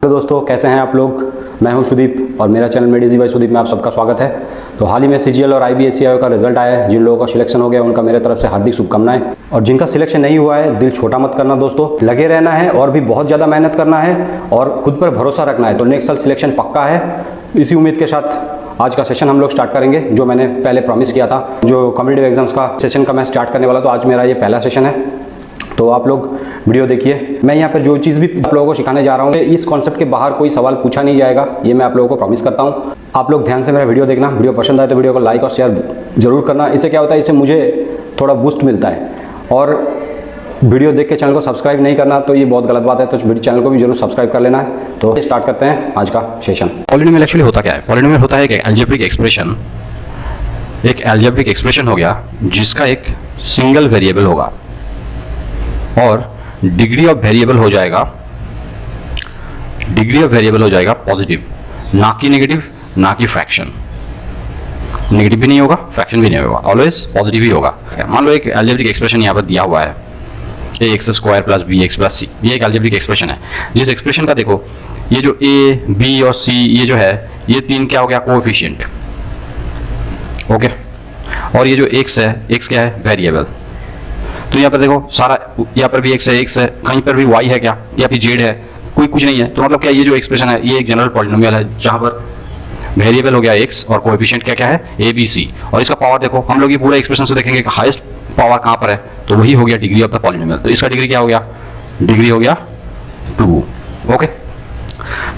Hello दोस्तों, कैसे हैं आप लोग। मैं हूं सुदीप और मेरा चैनल मेडिजी बाय सुदीप में आप सबका स्वागत है। तो हाल ही में सीजीएल और आईबीएससीआई का रिजल्ट आया है। जिन लोगों का सिलेक्शन हो गया उनका मेरे तरफ से हार्दिक शुभकामनाएं, और जिनका सिलेक्शन नहीं हुआ है दिल छोटा मत करना दोस्तों, लगे रहना है और भी बहुत ज़्यादा मेहनत करना है और खुद पर भरोसा रखना है। तो नेक्स्ट साल सिलेक्शन पक्का है। इसी उम्मीद के साथ आज का सेशन हम लोग स्टार्ट करेंगे, जो मैंने पहले प्रॉमिस किया था। जो कॉम्पिटिटिव एग्जाम्स का सेशन का मैं स्टार्ट करने वाला, तो आज मेरा ये पहला सेशन है। तो आप लोग वीडियो देखिए। मैं यहाँ पर जो चीज़ भी आप लोगों को सिखाने जा रहा हूँ, इस कॉन्सेप्ट के बाहर कोई सवाल पूछा नहीं जाएगा, ये मैं आप लोगों को प्रॉमिस करता हूँ। आप लोग ध्यान से मेरा वीडियो देखना। वीडियो पसंद आए तो वीडियो को लाइक और शेयर जरूर करना। इससे क्या होता है, इससे मुझे थोड़ा बूस्ट मिलता है। और वीडियो देख के चैनल को सब्सक्राइब नहीं करना तो ये बहुत गलत बात है। तो चैनल को भी जरूर सब्सक्राइब कर लेना है। तो स्टार्ट करते हैं आज का सेशन। पॉलिनोमियल एक्चुअली होता क्या है? पॉलिनोमियल होता है एक अलजेब्रिक एक्सप्रेशन। एक अलजेब्रिक एक्सप्रेशन हो गया जिसका एक सिंगल वेरिएबल होगा और डिग्री ऑफ वेरिएबल हो जाएगा, डिग्री ऑफ वेरिएबल हो जाएगा पॉजिटिव, ना कि नेगेटिव, ना कि फ्रैक्शन। नेगेटिव भी नहीं होगा, फ्रैक्शन भी नहीं होगा, ऑलवेज पॉजिटिव ही होगा। मान लो एक अलजेब्रिक एक्सप्रेशन यहाँ पर दिया हुआ है, ax² + bx + c। ये एक अलजेब्रिक एक्सप्रेशन है। जिस एक्सप्रेशन का देखो, ये जो a, b और c, ये जो है, ये तीन क्या हो गया? कोएफिशिएंट। ओके। और ये जो x है, x क्या है? वेरिएबल। तो यहाँ पर देखो सारा, यहाँ पर भी x है, कहीं पर भी y है क्या, या फिर z है, कोई कुछ नहीं है। तो मतलब क्या, ये जो एक्सप्रेशन है ये एक जनरल पॉलिनोमियल है जहाँ पर वेरिएबल हो गया x और कोएफिशिएंट क्या क्या है? a b c। और इसका पावर देखो, हम लोग ये पूरा एक्सप्रेशन से देखेंगे कि हाईएस्ट पावर कहाँ पर है, तो वही हो गया डिग्री ऑफ द पॉलिनोमियल। तो इसका डिग्री क्या हो गया? डिग्री हो गया 2। ओके।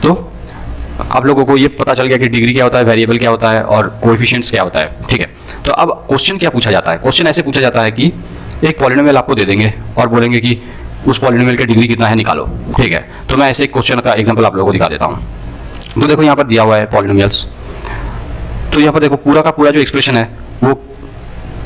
तो आप लोगों को ये पता चल गया कि डिग्री क्या होता है, वेरिएबल क्या होता है और कोएफिशिएंट्स क्या होता है। ठीक है। तो अब क्वेश्चन क्या पूछा जाता है? क्वेश्चन ऐसे पूछा जाता है कि एक पॉलिनोमियल आपको दे देंगे और बोलेंगे कि उस पॉलिनोमियल की डिग्री कितना है, निकालो। ठीक है। तो मैं ऐसे एक क्वेश्चन का एग्जांपल आप लोगों को दिखा देता हूँ। तो देखो यहाँ पर दिया हुआ है पॉलिनोमियल्स। तो यहाँ पर देखो पूरा का पूरा जो एक्सप्रेशन है वो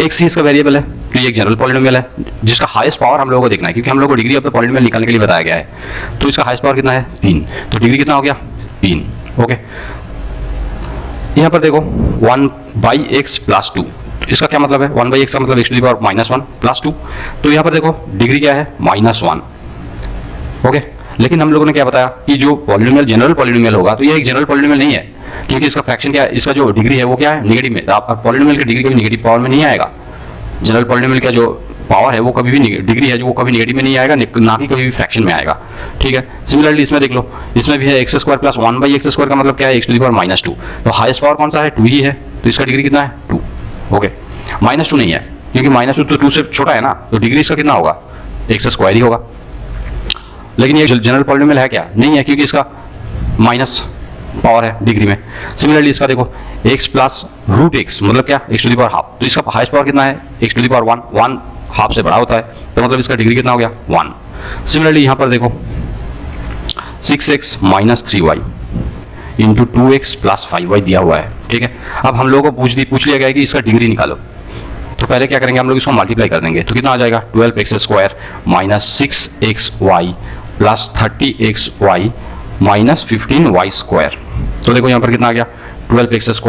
x ही इसका वेरिएबल है। तो ये एक जनरल पॉलिनोमियल है जिसका हाईएस्ट पावर हम लोगों को देखना है, क्योंकि हम लोगों को डिग्री ऑफ द पॉलिनोमियल निकालने के लिए बताया गया है। तो इसका हाईएस्ट पावर कितना है? 3। तो डिग्री कितना हो गया? 3। ओके। यहाँ पर देखो 1/x + 2। इसका क्या मतलब है? 1/x का मतलब x⁻⁻1 + 2। तो यहाँ पर देखो डिग्री क्या है? -1। ओके। लेकिन हम लोगों ने क्या बताया कि जो पॉलिनोमियल जनरल पॉलिनोमियल होगा, तो ये एक जनरल पॉलिनोमियल नहीं है, क्योंकि इसका फ्रैक्शन क्या है, इसका जो डिग्री है वो क्या है? नेगेटिव में। तो आप पॉलिनोमियल की डिग्री कभी नेगेटिव पावर में नहीं आएगा। जनरल पॉलिनोमियल का जो पावर है वो कभी भी डिग्री है जो वो कभी नेगेटिव में नहीं आएगा, ना कि कभी भी फ्रैक्शन में आएगा। ठीक है। सिमिलरली इसमें देख लो, इसमें भी है x² + 1/x² का मतलब क्या है? x⁻²। तो हाईएस्ट पावर कौन सा है? 2 ही है। तो इसका डिग्री कितना है? 2। ओके। -2 नहीं है, क्योंकि -2 तो 2 से छोटा है ना। तो डिग्री इसका कितना होगा? x² ही होगा। लेकिन ये जनरल पॉलिनोमियल है क्या? नहीं है, क्योंकि इसका माइनस पावर है डिग्री में। सिमिलरली इसका देखो x + √x मतलब क्या? x⁻²। तो इसका हाईएस्ट पावर कितना है? x⁻1। 1 हाफ से बड़ा होता है, तो मतलब इसका डिग्री कितना हो गया? 1। सिमिलरली यहाँ पर देखो 6x - 3y × 2x + 5y दिया हुआ है। ठीक है। अब हम लोगों को पूछ लिया गया है कि इसका डिग्री निकालो। तो पहले क्या करेंगे, हम लोग इसको मल्टीप्लाई कर देंगे। तो कितना आ जाएगा? 12x² - 6xy + 30xy - 15y²। तो देखो यहाँ पर कितना आ गया? 12x² +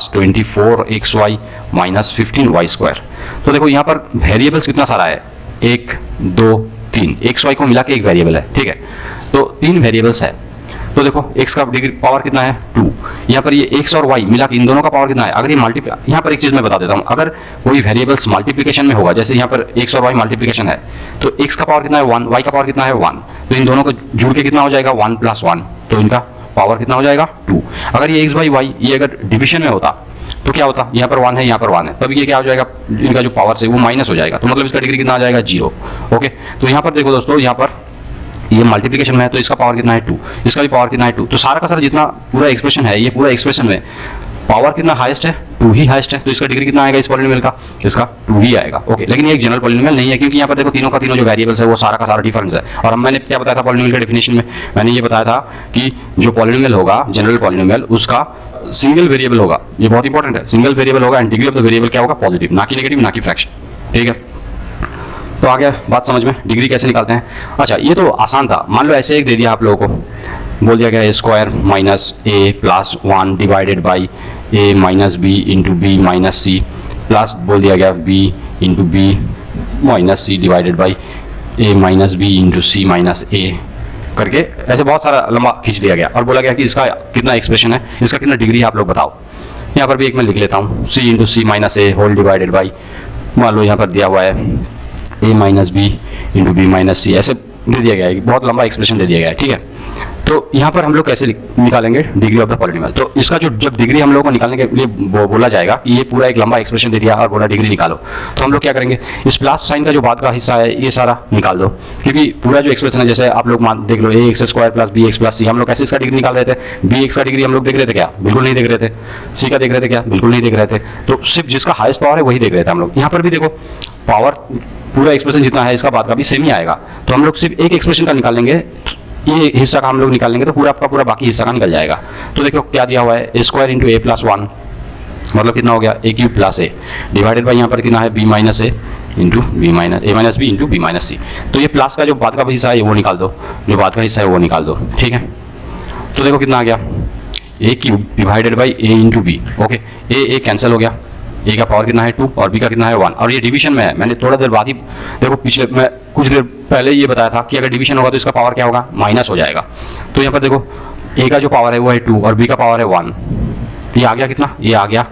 24xy - 15y²। तो देखो यहाँ पर वेरिएबल्स कितना सारा है? 1 2 3। xy को मिला के एक वेरिएबल है। ठीक है। तो 3 वेरिएबल्स है। तो देखो x का डिग्री पावर कितना है? 2। यहाँ पर ये x और y मिला के इन दोनों का पावर कितना है? अगर ये मल्टीप्लाई, यहाँ पर एक चीज मैं बता देता हूँ, अगर कोई वेरिएबल्स मल्टीप्लिकेशन में होगा, जैसे यहाँ पर x और y मल्टीप्लिकेशन है, तो x का पावर कितना है? 1। y का पावर कितना है? 1। तो इन दोनों को जुड़ के कितना हो जाएगा? 1 + 1। तो इनका पावर कितना हो जाएगा? 2। अगर ये x/y ये अगर डिविजन में होता तो क्या होता? यहाँ पर 1 है, यहाँ पर 1 है, तब ये क्या हो जाएगा? इनका जो पावर है वो माइनस हो जाएगा। तो मतलब इसका डिग्री कितना आ जाएगा? 0। ओके। तो यहाँ पर देखो दोस्तों, यहाँ पर ये मल्टीप्लिकेशन में है, तो इसका पावर कितना है? 2। इसका भी पावर कितना है? 2। तो सारा का सारा जितना पूरा एक्सप्रेशन है, ये पूरा एक्सप्रेशन में पावर कितना हाईएस्ट है? 2 ही हाईएस्ट है। तो इसका डिग्री कितना आएगा इस पॉलिनोमियल का? इसका 2 ही आएगा। ओके। लेकिन ये एक जनरल पॉलिनोमियल नहीं है, क्योंकि यहाँ पर देखो तीनों का तीनों जो वेरिएबल्स है वो सारा का सारा डिफरेंस है। और हम मैंने क्या बताया था पॉलिनोमियल के डेफिनेशन में? मैंने ये बताया था कि जो पॉलिनोमियल होगा जनरल पॉलिनोमियल, उसका सिंगल वेरिएबल होगा। ये बहुत इंपॉर्टेंट है। सिंगल वेरिएबल होगा and degree of the variable क्या होगा? पॉजिटिव, ना कि नेगेटिव, ना कि फ्रैक्शन। ठीक है। तो आ गया बात समझ में, डिग्री कैसे निकालते हैं। अच्छा, ये तो आसान था। मान लो ऐसे एक दे दिया आप लोगों को, बोल दिया गया a² - a + 1 divided by a - b × b - c plus बोल दिया गया b × b - c divided by a - b × c - a करके ऐसे बहुत सारा लंबा खींच दिया गया और बोला गया कि इसका कितना एक्सप्रेशन है, इसका कितना डिग्री है आप लोग बताओ। यहाँ पर भी एक मैं लिख लेता हूँ, c into c minus a whole divided by, मान लो यहाँ पर दिया हुआ है a minus b into b minus c, ऐसे दे दिया गया है, बहुत लंबा एक्सप्रेशन दे दिया गया है, ठीक है। तो यहाँ पर हम लोग कैसे निकालेंगे डिग्री ऑफ द पॉलिनोमियल। तो इसका जो जब डिग्री हम लोगों को निकालने के लिए बोला जाएगा कि ये पूरा एक लंबा एक्सप्रेशन दे दिया और बोला डिग्री निकालो, तो हम लोग क्या करेंगे, इस प्लस साइन का जो बाद का हिस्सा है ये सारा निकाल दो, क्योंकि पूरा जो एक्सप्रेशन है, जैसे आप लोग देख लो a x square plus B x plus c, हम लोग कैसे इसका डिग्री निकाल रहे थे, बी एक्स का डिग्री हम लोग देख रहे थे क्या, बिल्कुल नहीं देख रहे थे। सी का देख रहे थे क्या, बिल्कुल नहीं देख रहे थे। तो सिर्फ जिसका हाईएस्ट पावर है वही देख रहे थे हम लोग। यहाँ पर भी देखो पावर पूरा एक्सप्रेशन जितना है इसका बाद का भी सेम ही आएगा, तो हम लोग सिर्फ एक एक्सप्रेशन का निकालेंगे, ये हिस्सा का हम लोग निकालेंगे तो पूरा आपका पूरा बाकी हिस्सा का निकल जाएगा। तो देखो क्या दिया हुआ है, square into a plus one, मतलब कितना हो गया a cube plus a divided by यहाँ पर कितना है b minus a into b minus a minus b into b minus c. तो ये प्लस का जो बाद का हिस्सा है वो निकाल दो, जो बाद का हिस्सा है वो निकाल दो, ठीक है। तो देखो कितना आ गया a cube divided by a into b, okay. A cancel हो गया, ए का पावर कितना है 2 और बी का कितना है 1, और ये डिवीजन में है। मैंने थोड़ा देर बाद ही देखो पिछले मैं कुछ देर पहले ये बताया था कि अगर डिवीजन होगा तो इसका पावर क्या होगा, माइनस हो जाएगा। तो यहाँ पर देखो ए का जो पावर है वो है 2 और बी का पावर है 1, ये आ गया कितना, ये आ गया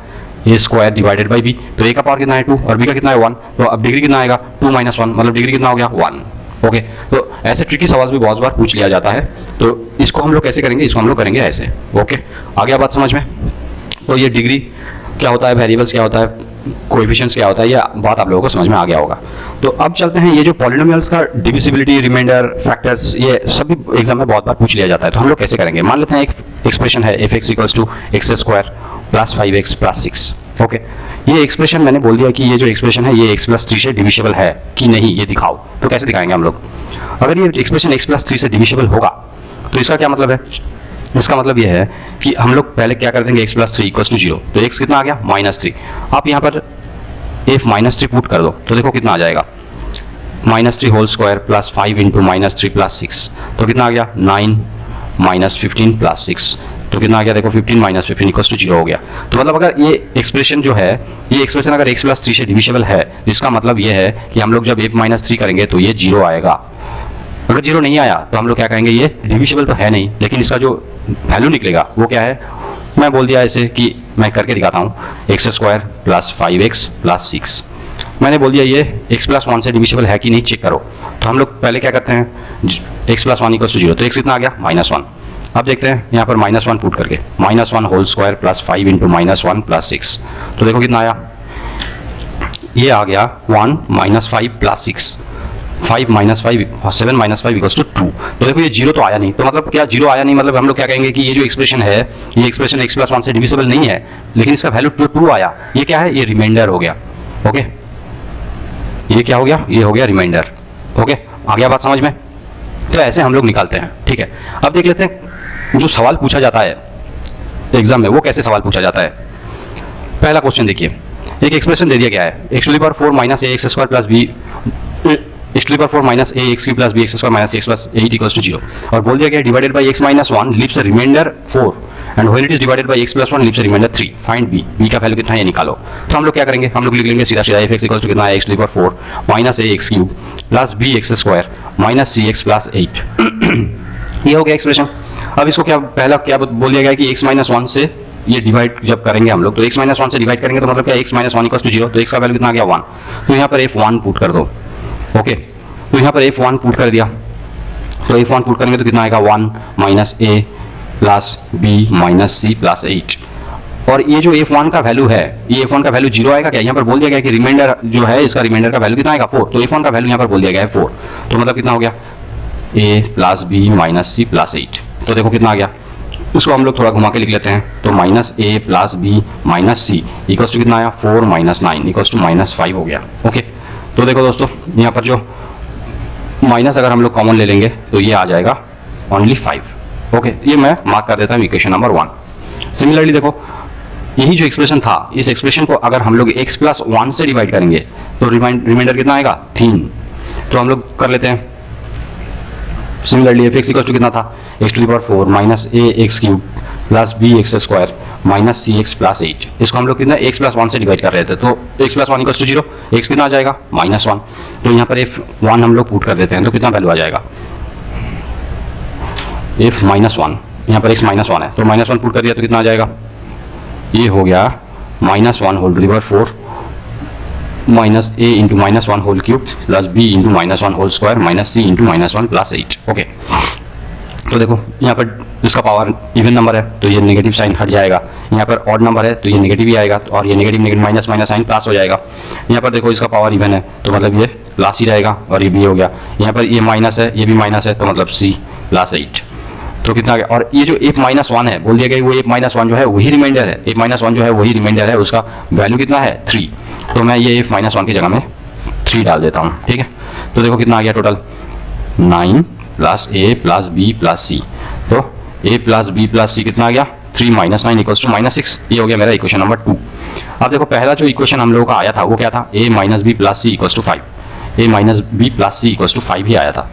a square divided by B. तो ए का पावर कितना है 2 और बी का कितना है 1, तो अब डिग्री कितना आएगा 2 माइनस 1, मतलब डिग्री कितना हो गया 1, ओके। तो ऐसे ट्रिकी सवाल भी बहुत बार पूछ लिया जाता है, तो इसको हम लोग कैसे करेंगे, इसको हम लोग करेंगे ऐसे, ओके। आ गया बात समझ में। तो ये डिग्री क्या होता है, वेरिएबल्स क्या होता है, कोएफिशिएंट्स क्या होता है, ये बात आप लोगों को समझ में आ गया होगा। तो अब चलते हैं, ये जो पॉलिनोमियल्स का डिविजिबिलिटी, रिमाइंडर, फैक्टर्स, ये सभी एग्जाम में बहुत बार पूछ लिया जाता है। तो हम लोग कैसे करेंगे, मान लेते हैं एक एक्सप्रेशन है F x equals to x square plus 5x plus 6, okay. ये एक्सप्रेशन मैंने बोल दिया कि ये जो एक्सप्रेशन है ये x प्लस 3 से डिविजिबल है कि नहीं, ये दिखाओ। तो कैसे दिखाएंगे हम लोग, अगर ये एक्सप्रेशन x प्लस 3 से डिविजिबल होगा तो इसका क्या मतलब है, इसका मतलब यह है कि हम लोग पहले क्या कर देंगे, x प्लस 3 इक्वल्स टू 0, तो x कितना आ गया -3। आप यहाँ पर f -3 पुट कर दो तो देखो कितना आ जाएगा, -3 whole square plus 5 into -3 plus 6, तो कितना आ गया 9 माइनस 15 प्लस 6, तो कितना आ गया देखो 15 माइनस 15 इक्वल्स टू 0 हो गया। तो मतलब अगर ये एक्सप्रेशन जो है, ये एक्सप्रेशन अगर x प्लस 3 से डिविजिबल है तो इसका मतलब ये है कि हम लोग जब f -3 करेंगे तो ये 0 आएगा। अगर 0 नहीं आया तो हम लोग क्या कहेंगे, ये डिविजिबल तो है नहीं, लेकिन इसका जो वैल्यू निकलेगा वो क्या है, मैं बोल दिया ऐसे कि मैं करके दिखाता हूँ, x square plus 5x plus 6, मैंने बोल दिया ये x प्लस 1 से डिविजिबल है कि नहीं चेक करो। तो हम लोग पहले क्या करते हैं, x प्लस 1 इक्वल्स टू 0, तो x कितना आ गया -1। अब देखते हैं यहाँ पर -1 पुट करके, -1 whole square plus 5 into -1 plus 6, तो देखो कितना आया, ये आ गया 1 minus 5 plus 6, 5 minus 5 7 minus 5 equals to 2। तो देखो ये 0 तो आया नहीं, तो मतलब क्या 0 आया नहीं, मतलब हम लोग क्या कहेंगे कि ये जो एक्सप्रेशन है, ये एक्सप्रेशन x प्लस 1 से डिविजिबल नहीं है, लेकिन इसका वैल्यू 2 आया, ये क्या है, ये रिमाइंडर हो गया, ओके। ये क्या हो गया, ये हो गया रिमाइंडर, ओके। आ गया बात समझ में। तो ऐसे हम लोग निकालते हैं, ठीक है। अब देख लेते हैं जो सवाल पूछा जाता है एग्जाम में वो कैसे सवाल पूछा जाता है। पहला क्वेश्चन देखिए, एक एक्सप्रेशन दे दिया गया है x to the power 4 minus A x square plus B x to the power 4 minus A X cube plus B X square minus x plus 8 equals to 0, और बोल दिया गया divided by x minus 1 leaves a remainder 4 and when it is divided by x plus 1 leaves a remainder 3, find b, b का value कितना है ये निकालो। तो हम लोग क्या करेंगे, हम लोग लिख लेंगे सीधा सीधा f x इक्वल्स टू कितना है, x to the power 4 minus A X cube plus b X square minus C X plus 8 ये हो गया एक्सप्रेशन। अब इसको क्या पहला क्या बोल दिया गया कि x माइनस 1 से ये डिवाइड जब करेंगे हम लोग, तो x माइनस 1 से डिवाइड करेंगे तो मतलब क्या x माइनस 1 इक्वल्स टू 0, तो x का वैल्यू कितना आ गया 1, तो यहाँ पर f1 पुट कर दो, ओके। तो यहाँ पर f1 पुट कर दिया, तो f1 पुट करेंगे तो कितना आएगा 1 minus a plus b minus c plus 8, और ये जो f1 का वैल्यू है, ये f1 का वैल्यू 0 आएगा क्या, यहाँ पर बोल दिया गया कि रिमाइंडर जो है इसका रिमाइंडर का वैल्यू कितना आएगा 4, तो f1 का वैल्यू यहाँ पर बोल दिया गया है 4, तो मतलब कितना हो गया a plus b minus c plus 8, तो देखो कितना आ गया, इसको हम लोग थोड़ा घुमा के लिख लेते हैं, तो minus a plus b minus C equals to कितना आया 4 माइनस 9 इक्वल्स टू -5 हो गया, ओके। तो देखो दोस्तों यहाँ पर जो माइनस अगर हम लोग कॉमन ले लेंगे तो ये आ जाएगा ओनली 5, ओके। ये मैं मार्क कर देता हूँ इक्वेशन नंबर 1। सिमिलरली देखो यही जो एक्सप्रेशन था, इस एक्सप्रेशन को अगर हम लोग x प्लस 1 से डिवाइड करेंगे तो रिमाइंडर कितना आएगा 3, तो हम लोग कर लेते हैं similarly f x equal to कितना था, x to the power 4 minus A X cube plus B X square minus C X plus 8, इसको हम लोग कितना x प्लस 1 से डिवाइड कर रहे थे, तो x plus 1 equal to 0, x कितना आ जाएगा -1, तो यहाँ पर f1 हम लोग पुट कर देते हैं तो कितना वैल्यू आ जाएगा इफ -1, यहाँ पर x -1 है तो -1 पुट कर दिया तो कितना आ जाएगा, ये हो गया -1 whole to the power 4 minus a into -1 whole cube plus b into -1 whole square minus c into -1 plus 8। Okay, तो देखो यहाँ पर इसका पावर इवन नंबर है तो ये नेगेटिव साइन हट जाएगा, यहाँ पर ऑड नंबर है तो ये नेगेटिव ही आएगा और ये negative negative minus minus sign plus हो जाएगा। यहाँ पर देखो इसका पावर इवन है तो मतलब ये प्लस ही रहेगा और ये भी हो गया, यहाँ पर ये माइनस है ये भी माइनस है तो मतलब c प्लस 8 तो कितना आ गया। और ये जो f -1 है बोल दिया गया वो f -1 जो है वही रिमाइंडर है, f -1 जो है वही रिमाइंडर है, उसका वैल्यू कितना है 3, तो मैं ये f -1 की जगह में 3 डाल देता हूँ। ठीक है, तो देखो कितना आ गया total 9 plus a plus b plus c, तो a plus b plus c कितना आ गया 3 - 9 = -6। ये हो गया मेरा इक्वेशन नंबर 2। अब देखो पहला जो इक्वेशन हम लोगों का आया था वो क्या था, a - b plus c = 5, a - b plus c = 5 ही आया था।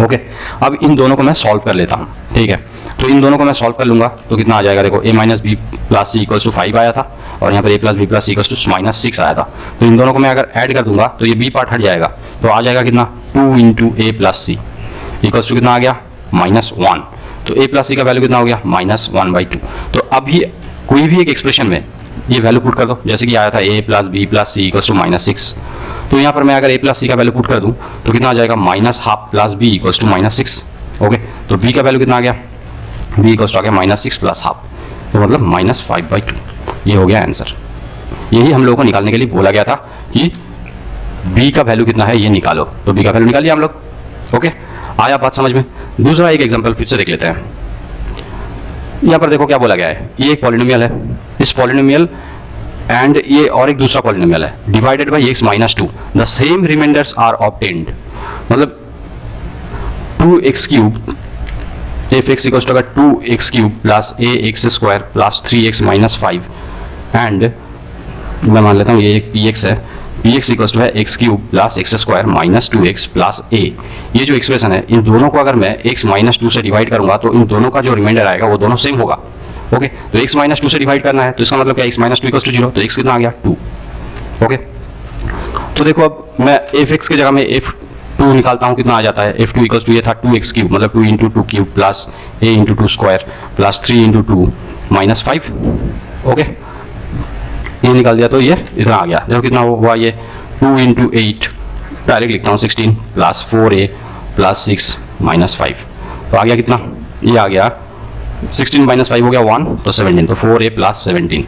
ओके, अब इन दोनों को मैं सॉल्व कर लेता हूँ। ठीक है, तो इन दोनों को मैं सॉल्व कर लूंगा तो कितना आ जाएगा, देखो a - b प्लस c = 5 आया था और यहाँ पर a + b + c = -6 आया था, तो इन दोनों को मैं अगर ऐड कर दूंगा तो ये b पार्ट हट जाएगा तो आ जाएगा कितना 2 × a + c = कितना आ गया -1, तो a + c का वैल्यू कितना हो गया -1/2। तो अब ये कोई भी एक एक्सप्रेशन में ये वैल्यू पुट कर दो, जैसे कि आया था a + b + c = -6, तो यहाँ पर मैं अगर a + c का वैल्यू पुट कर दूँ तो कितना आ जाएगा -1/2 + b = -6। ओके, तो b का वैल्यू कितना आ गया, b = आ गया -6 + ½ तो मतलब -5/2। ये हो गया आंसर। यही हम लोगों को निकालने के लिए बोला गया था कि b का वैल्यू कितना है ये निकालो, तो b का वैल्यू निकाल लिया हम लोग। ओके, आया बात समझ में। दूसरा एक एग्जांपल फिर से देख लेते हैं। यहाँ पर देखो क्या बोला गया है, ये एक पॉलिनोमियल है, इस पॉलिनोमियल एंड ये और एक दूसरा पॉलिनोमियल है divided by x - 2 the same remainders are obtained, मतलब 2x³ f(x) = 2x³ plus ax² plus 3x - 5 and मैं मान लेता हूँ ये एक px है, px = है x³ plus x² minus 2x plus a। ये जो एक्सप्रेशन है इन दोनों को अगर मैं x - 2 से डिवाइड करूंगा तो इन दोनों का जो रिमाइंडर आएगा वो दोनों सेम होगा। ओके, तो x - 2 से डिवाइड करना है तो इसका मतलब क्या, x - 2 = 0, तो x कितना आ गया 2। ओके, तो देखो अब मैं f(x) की जगह में f2 निकालता हूँ, कितना आ जाता है f2 = ये था 2x³ मतलब 2 × 2³ plus a × 2² plus 3 × 2 minus 5। Okay, ये निकाल दिया तो ये इतना आ गया, देखो कितना हुआ ये 2 × 8 डायरेक्ट लिखता हूँ 16 प्लस 4a प्लस 6 माइनस 5, तो आ गया कितना, ये आ गया 16 - 5 हो गया 1 तो 17, तो 4a प्लस 17।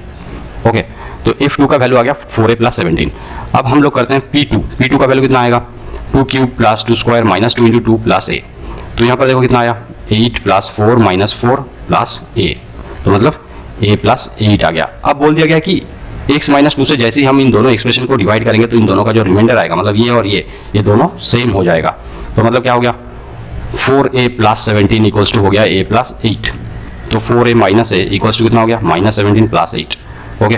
ओके, तो f2 का वैल्यू आ गया 4a प्लस 17। अब हम लोग करते हैं p2 का वैल्यू कितना आएगा 2³ प्लस 2² माइनस 2 × 2 प्लस a, तो यहाँ पर देखो कितना आया 8 प्लस 4 माइनस 4 प्लस a, तो मतलब a प्लस 8 आ गया। अब बोल दिया गया कि x - 2 से जैसे ही हम इन दोनों एक्सप्रेशन को डिवाइड करेंगे तो इन दोनों का जो रिमाइंडर आएगा मतलब ये और ये दोनों सेम हो जाएगा, तो मतलब क्या हो गया 4a प्लस 17 = हो गया a प्लस 8, तो 4a माइनस a = कितना हो गया -17 प्लस 8। ओके,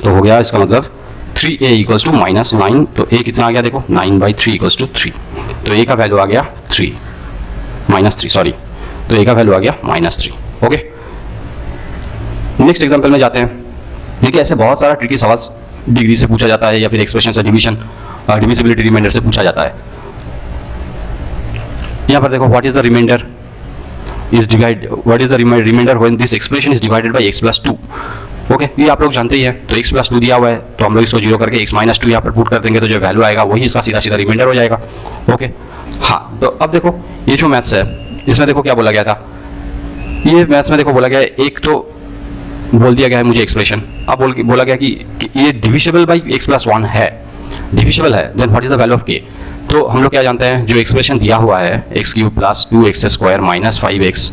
तो हो गया इसका मतलब 3a = -9, तो a कितना आ गया देखो 9/3 = 3, तो a का वैल्यू आ गया 3 -3 सॉरी, तो a का वैल्यू आ गया -3। ओके, नेक्स्ट एग्जांपल में जाते हैं। देखिए ऐसे बहुत सारा ट्रिकी सवाल डिग्री से पूछा जाता है या फिर एक्सप्रेशन से डिविजिबिलिटी रिमाइंडर से पूछा जाता है। यहाँ पर देखो what is the remainder remainder when this expression is divided by x + 2। Okay, ये आप लोग जानते ही हैं, तो x + 2 दिया हुआ है तो हम लोग इसको 0 करके x - 2 यहाँ पर पुट कर देंगे तो जो वैल्यू आएगा वही इसका सीधा सीधा रिमाइंडर हो जाएगा। ओके, हाँ, तो अब देखो ये जो मैथ्स है इसमें देखो क्या बोला गया था, ये मैथ्स में देखो बोला गया है, एक तो बोल दिया गया है मुझे एक्सप्रेशन, अब बोला गया कि ये डिविजिबल बाय x + 1 है, डिविजिबल है, then what is the value of k। तो हम लोग क्या जानते हैं, जो एक्सप्रेशन दिया हुआ है x³ plus 2x² minus 5x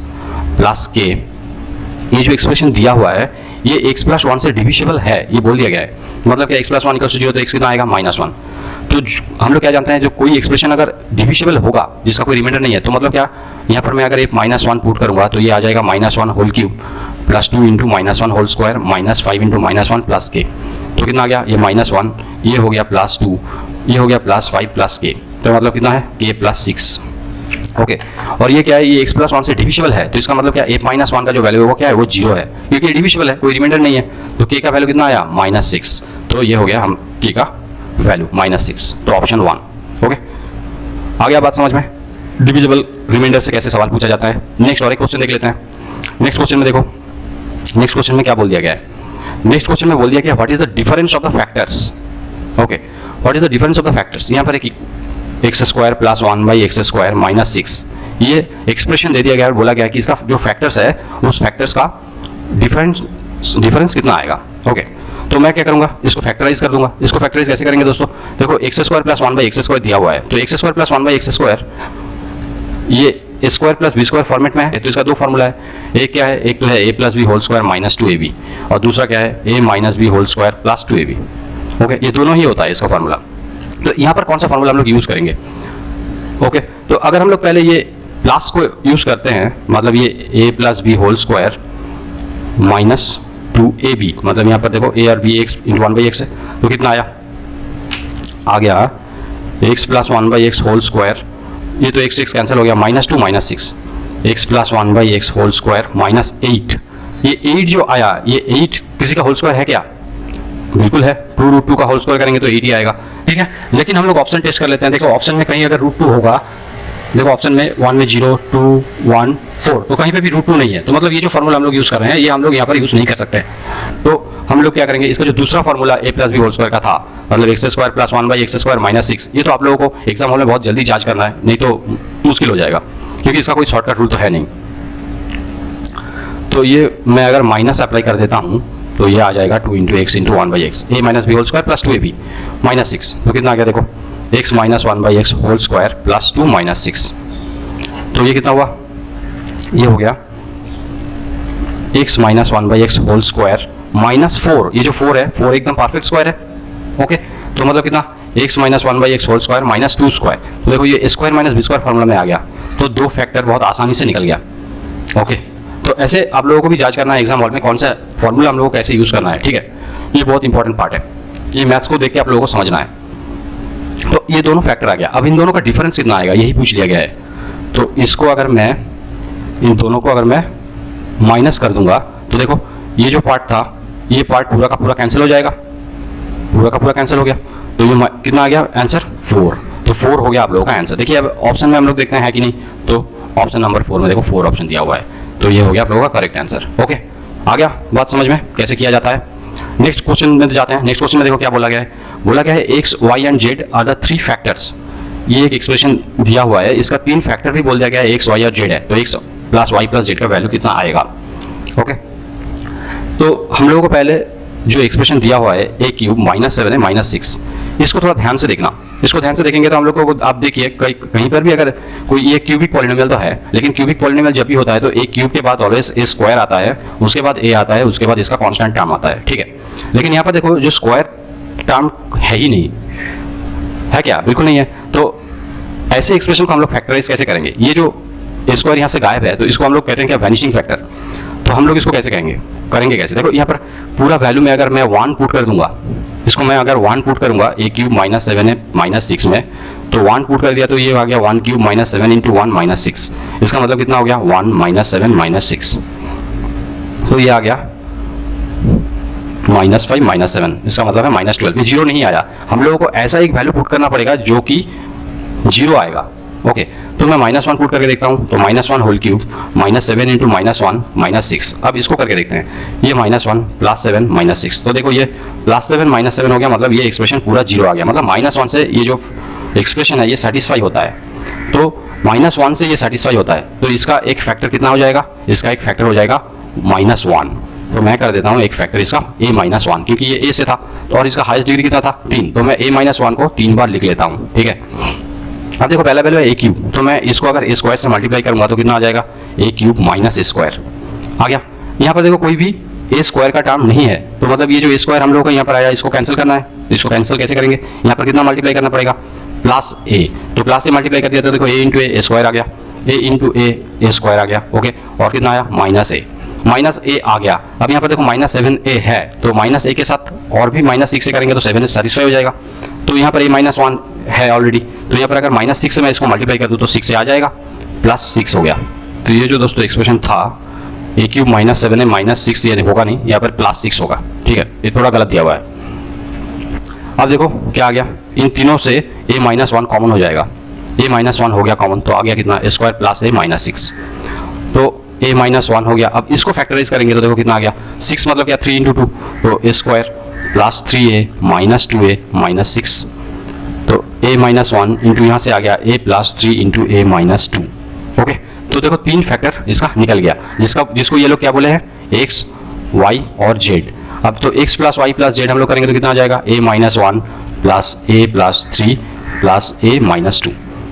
plus k, ये जो एक्सप्रेशन दिया हुआ है ये x + 1 से डिविजिबल है, ये बोल दिया गया है, मतलब कि x + 1 = 0 तो x कितना आएगा -1। तो हम लोग क्या जानते हैं, जो कोई एक्सप्रेशन अगर डिविजिबल होगा जिसका कोई रिमाइंडर नहीं है, तो मतलब क्या, यहाँ पर मैं अगर एक -1 पुट करूंगा तो ये आ जाएगा -1 whole cube plus 2 × -1 whole square minus 5 × -1 plus k, तो कितना आ गया ये -1, ये हो गया +2, ये हो गया +5 प्लस k, तो मतलब कितना है k + 6। ओके, और ये क्या है, ये x + 1 से डिविजिबल है, तो इसका मतलब क्या, a - 1 का जो वैल्यू है वो क्या है, वो 0 है, क्योंकि ये डिविजिबल है, कोई रिमाइंडर नहीं है, तो k का वैल्यू कितना आया -6, तो ये हो गया हम k का वैल्यू -6, तो ऑप्शन 1। ओके, आ गया बात समझ में। डिविजिबल रिमाइंडर से कैसे सवाल पूछा जाता है। नेक्स्ट और एक क्वेश्चन देख लेते हैं। नेक्स्ट क्वेश्चन में देखो, नेक्स्ट क्वेश्चन में क्या बोल दिया गया है। नेक्स्ट क्वेश्चन में बोल दिया गया what is the difference of the factors. Okay, what is the difference of the factors. यहाँ पर एक x square plus 1/x² minus 6 ये एक्सप्रेशन दे दिया गया और बोला गया कि इसका जो फैक्टर्स है उस फैक्टर्स का डिफरेंस कितना आएगा। ओके, तो मैं क्या करूंगा, इसको फैक्टराइज कर दूंगा। इसको फैक्टराइज कैसे करेंगे दोस्तों, देखो x² प्लस 1/x² दिया हुआ है, तो x² प्लस 1/x² ये a² प्लस b² फॉर्मेट में है, तो इसका दो फॉर्मूला है। एक क्या है, एक तो है a plus B whole square minus 2ab और दूसरा क्या है a minus B whole square plus 2ab। Okay, ये दोनों ही होता है इसका फॉर्मूला। तो यहाँ पर कौन सा फॉर्मूला हम लोग यूज करेंगे। ओके, तो अगर हम लोग पहले ये प्लस को यूज करते हैं, मतलब ये a plus B whole square minus 2ab, मतलब यहाँ पर देखो a और b x इंटू 1/x है, तो कितना आया, आ गया x plus 1/x whole square, ये तो x कैंसिल हो गया, -2 -6 x plus 1/x whole square minus 8। ये 8 जो आया, ये 8 किसी का होल स्क्वायर है क्या, बिल्कुल है, 2√2 का होल स्क्वायर करेंगे तो 8 ही आएगा। ठीक है, लेकिन हम लोग ऑप्शन टेस्ट कर लेते हैं। देखो ऑप्शन में कहीं अगर √2 होगा, देखो ऑप्शन में 1 में 0 2 1 4, तो कहीं पे भी √2 नहीं है, तो मतलब ये जो फॉर्मूला हम लोग यूज कर रहे हैं ये हम लोग यहाँ पर यूज नहीं कर सकते। तो हम लोग क्या करेंगे, इसका जो दूसरा formula a plus B whole square का था, मतलब x² प्लस 1/x² माइनस 6, ये तो आप लोगों को एग्जाम हॉल में बहुत जल्दी जांच करना है, नहीं तो मुश्किल हो जाएगा, क्योंकि इसका कोई शॉर्टकट रूल तो है नहीं। तो ये मैं अगर माइनस अप्लाई कर देता हूँ तो ये आ जाएगा 2 × x × 1/x a minus B whole square plus 2ab minus 6, तो कितना आ गया देखो x minus 1/x whole square plus 2 minus 6, तो ये कितना हुआ, ये हो गया x minus 1/x whole square minus 4, ये जो 4 है 4 एकदम परफेक्ट स्क्वायर है। ओके, तो मतलब कितना x minus 1/x whole square minus 2 square, तो देखो ये square minus B square formula में आ गया, तो दो फैक्टर बहुत आसानी से निकल गया। ओके, तो ऐसे आप लोगों को भी जांच करना है एग्जाम हॉल में कौन सा फॉर्मूला हम लोगों को कैसे यूज करना है। ठीक है, ये बहुत इंपॉर्टेंट पार्ट है, ये मैथ्स को देख के आप लोगों को समझना है। तो ये दोनों फैक्टर आ गया, अब इन दोनों का डिफरेंस कितना आएगा यही पूछ लिया गया है। तो इसको अगर मैं, इन दोनों को अगर मैं माइनस कर दूंगा तो देखो ये जो पार्ट था ये पार्ट पूरा का पूरा कैंसिल हो जाएगा, पूरा का पूरा कैंसिल हो गया, तो ये कितना आ गया आंसर 4, तो 4 हो गया आप लोगों का आंसर। देखिए अब ऑप्शन में हम लोग देखते हैं है कि नहीं, तो ऑप्शन नंबर 4 में देखो 4 ऑप्शन दिया हुआ है, तो ये हो गया आप लोगों का करेक्ट आंसर। ओके, आ गया बात समझ में कैसे किया जाता है। नेक्स्ट क्वेश्चन में जाते हैं। नेक्स्ट क्वेश्चन में देखो क्या बोला गया है, बोला गया है x, y and z are the 3 factors. ये एक एक्सप्रेशन दिया हुआ है, इसका 3 फैक्टर भी बोल दिया गया है, x, y और z है, तो x plus y plus z का वैल्यू कितना आएगा। ओके, तो हम लोगों को पहले जो एक्सप्रेशन दिया हुआ है a³ -7 है -6, इसको थोड़ा ध्यान से देखना। इसको ध्यान से देखेंगे तो हम लोग को, आप देखिए कहीं पर भी अगर कोई ये क्यूबिक पॉलिनोमियल तो है, लेकिन क्यूबिक पॉलिनोमियल जब भी होता है तो a³ के बाद ऑलवेज a स्क्वायर आता है, उसके बाद a आता है, उसके बाद इसका कांस्टेंट टर्म आता है। ठीक है, लेकिन यहाँ पर देखो जो स्क्वायर टर्म है ही नहीं है, क्या बिल्कुल नहीं है, तो ऐसे एक्सप्रेशन को हम लोग फैक्टराइज कैसे करेंगे। ये जो a स्क्वायर यहाँ से गायब है तो इसको हम लोग कहते हैं क्या, वैनिशिंग फैक्टर। तो हम लोग इसको कैसे करेंगे कैसे, देखो यहाँ पर पूरा वैल्यू में अगर मैं 1 पुट कर दूंगा, इसको मैं अगर 1 पुट करूंगा, a³ -7 है -6 में, तो 1 पुट कर दिया तो ये आ गया 1³ -7 × 1 -6, इसका मतलब कितना हो गया 1 -7 -6, तो ये आ गया -5 -7, इसका मतलब है -12। ये 0 नहीं आया, हम लोगों को ऐसा एक वैल्यू पुट करना पड़ेगा जो कि 0 आएगा। ओके, तो मैं -1 पुट करके देखता हूँ, तो -1 होल क्यूब -7 × -1 -6। अब इसको करके देखते हैं, ये -1 +7 -6, तो देखो ये +7 -7 हो गया, मतलब ये एक्सप्रेशन पूरा 0 आ गया, मतलब -1 से ये जो एक्सप्रेशन है ये सेटिस्फाई होता है, तो -1 से ये सेटिस्फाई होता है, तो इसका एक फैक्टर कितना हो जाएगा, इसका एक फैक्टर हो जाएगा -1। तो मैं कर देता हूँ एक फैक्टर इसका a-1, क्योंकि ये a से था और इसका हाईएस्ट डिग्री कितना था 3, तो मैं a-1 को 3 बार लिख लेता हूँ। ठीक है, अब देखो पहला वैल्यू है a³, तो मैं इसको अगर a स्क्वायर से मल्टीप्लाई करूंगा तो कितना आ जाएगा a³ - a² आ गया। यहाँ पर देखो कोई भी a स्क्वायर का टर्म नहीं है, तो मतलब ये जो a स्क्वायर हम लोग को यहाँ पर आया इसको कैंसिल करना है, इसको कैंसिल कैसे करेंगे, यहाँ पर कितना मल्टीप्लाई करना पड़ेगा +a, तो प्लस से मल्टीप्लाई कर दिया तो देखो a × a स्क्वायर आ गया, a × a स्क्वायर आ गया। ओके, और कितना आया -a आ गया। अब यहाँ पर देखो -7a है, तो -a के साथ और भी -6 से करेंगे तो 7 सेटिस्फाई हो जाएगा, तो यहाँ पर a-1 है ऑलरेडी, तो यहाँ पर अगर -6 से मैं इसको मल्टीप्लाई कर दूँ तो 6 से आ जाएगा, +6 हो गया। तो ये जो दोस्तों एक्सप्रेशन था a³ -7 है -6, ये होगा नहीं, यहाँ पर +6 होगा। ठीक है, ये थोड़ा गलत दिया हुआ है। अब देखो क्या आ गया, इन तीनों से a-1 कॉमन हो जाएगा, ए माइनस वन हो गया कॉमन, तो आ गया कितना ए स्क्वायर प्लस ए माइनस सिक्स। तो ए माइनस वन हो गया। अब इसको फैक्टराइज करेंगे तो देखो कितना आ गया, 6 मतलब क्या 3 इंटू 2, तो a square plus 3a minus 2a minus 6। तो a माइनस वन इंटू यहाँ से आ गया a plus 3 into a minus 2। Okay, तो देखो 3 फैक्टर इसका निकल गया, जिसको ये लोग क्या बोले हैं x, y और z। अब तो x plus Y plus Z हम लोग करेंगे तो कितना आ जाएगा a minus one plus a plus 3 plus a minus 2।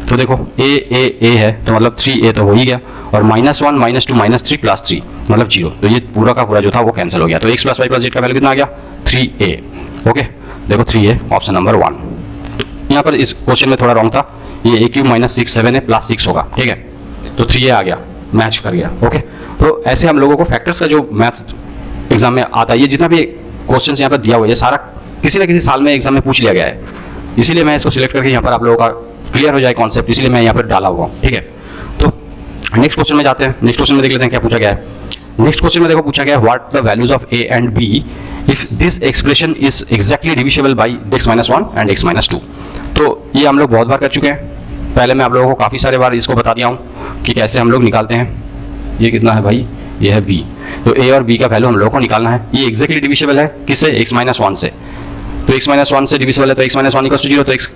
तो देखो a है तो मतलब 3a तो हो ही गया, और minus one minus 2 minus 3 plus 3 मतलब 0। तो ये पूरा का पूरा जो था वो कैंसिल हो गया। तो x plus Y plus Z का वैल्यू कितना आ गया 3a। ओके, देखो 3a ऑप्शन नंबर 1। यहाँ पर इस क्वेश्चन में थोड़ा रॉन्ग था, ये a क्यूब माइनस 6 7 है प्लस 6 होगा, ठीक है, तो 3a आ गया, मैच कर गया। ओके, तो ऐसे हम लोगों को फैक्टर्स का जो मैथ एग्जाम में आता है, ये जितना भी क्वेश्चन यहाँ पर दिया हुआ है ये सारा किसी न किसी साल में एग्जाम में पूछ लिया गया है, इसीलिए मैं इसको सिलेक्ट करके यहाँ पर आप लोगों का क्लियर हो जाए कॉन्सेप्ट, इसीलिए मैं यहाँ पर डाला हुआ हूँ। ठीक है, तो नेक्स्ट क्वेश्चन में जाते हैं। नेक्स्ट क्वेश्चन में देख लेते हैं क्या पूछा गया है। नेक्स्ट क्वेश्चन में देखो पूछा गया है what the values of a and b if this expression is exactly divisible by x minus one and x minus to. तो ये हम लोग बहुत बार कर चुके हैं, पहले मैं आप लोगों को काफ़ी सारे बार इसको बता दिया हूँ कि कैसे हम लोग निकालते हैं। ये कितना है भाई, ये है b, तो a और b का वैल्यू हम लोगों को निकालना है। ये एग्जैक्टली डिविजिबल है किससे, x माइनस वन से, तो x माइनस वन से डिविजिबल है, तो x minus one equal to 0, तो x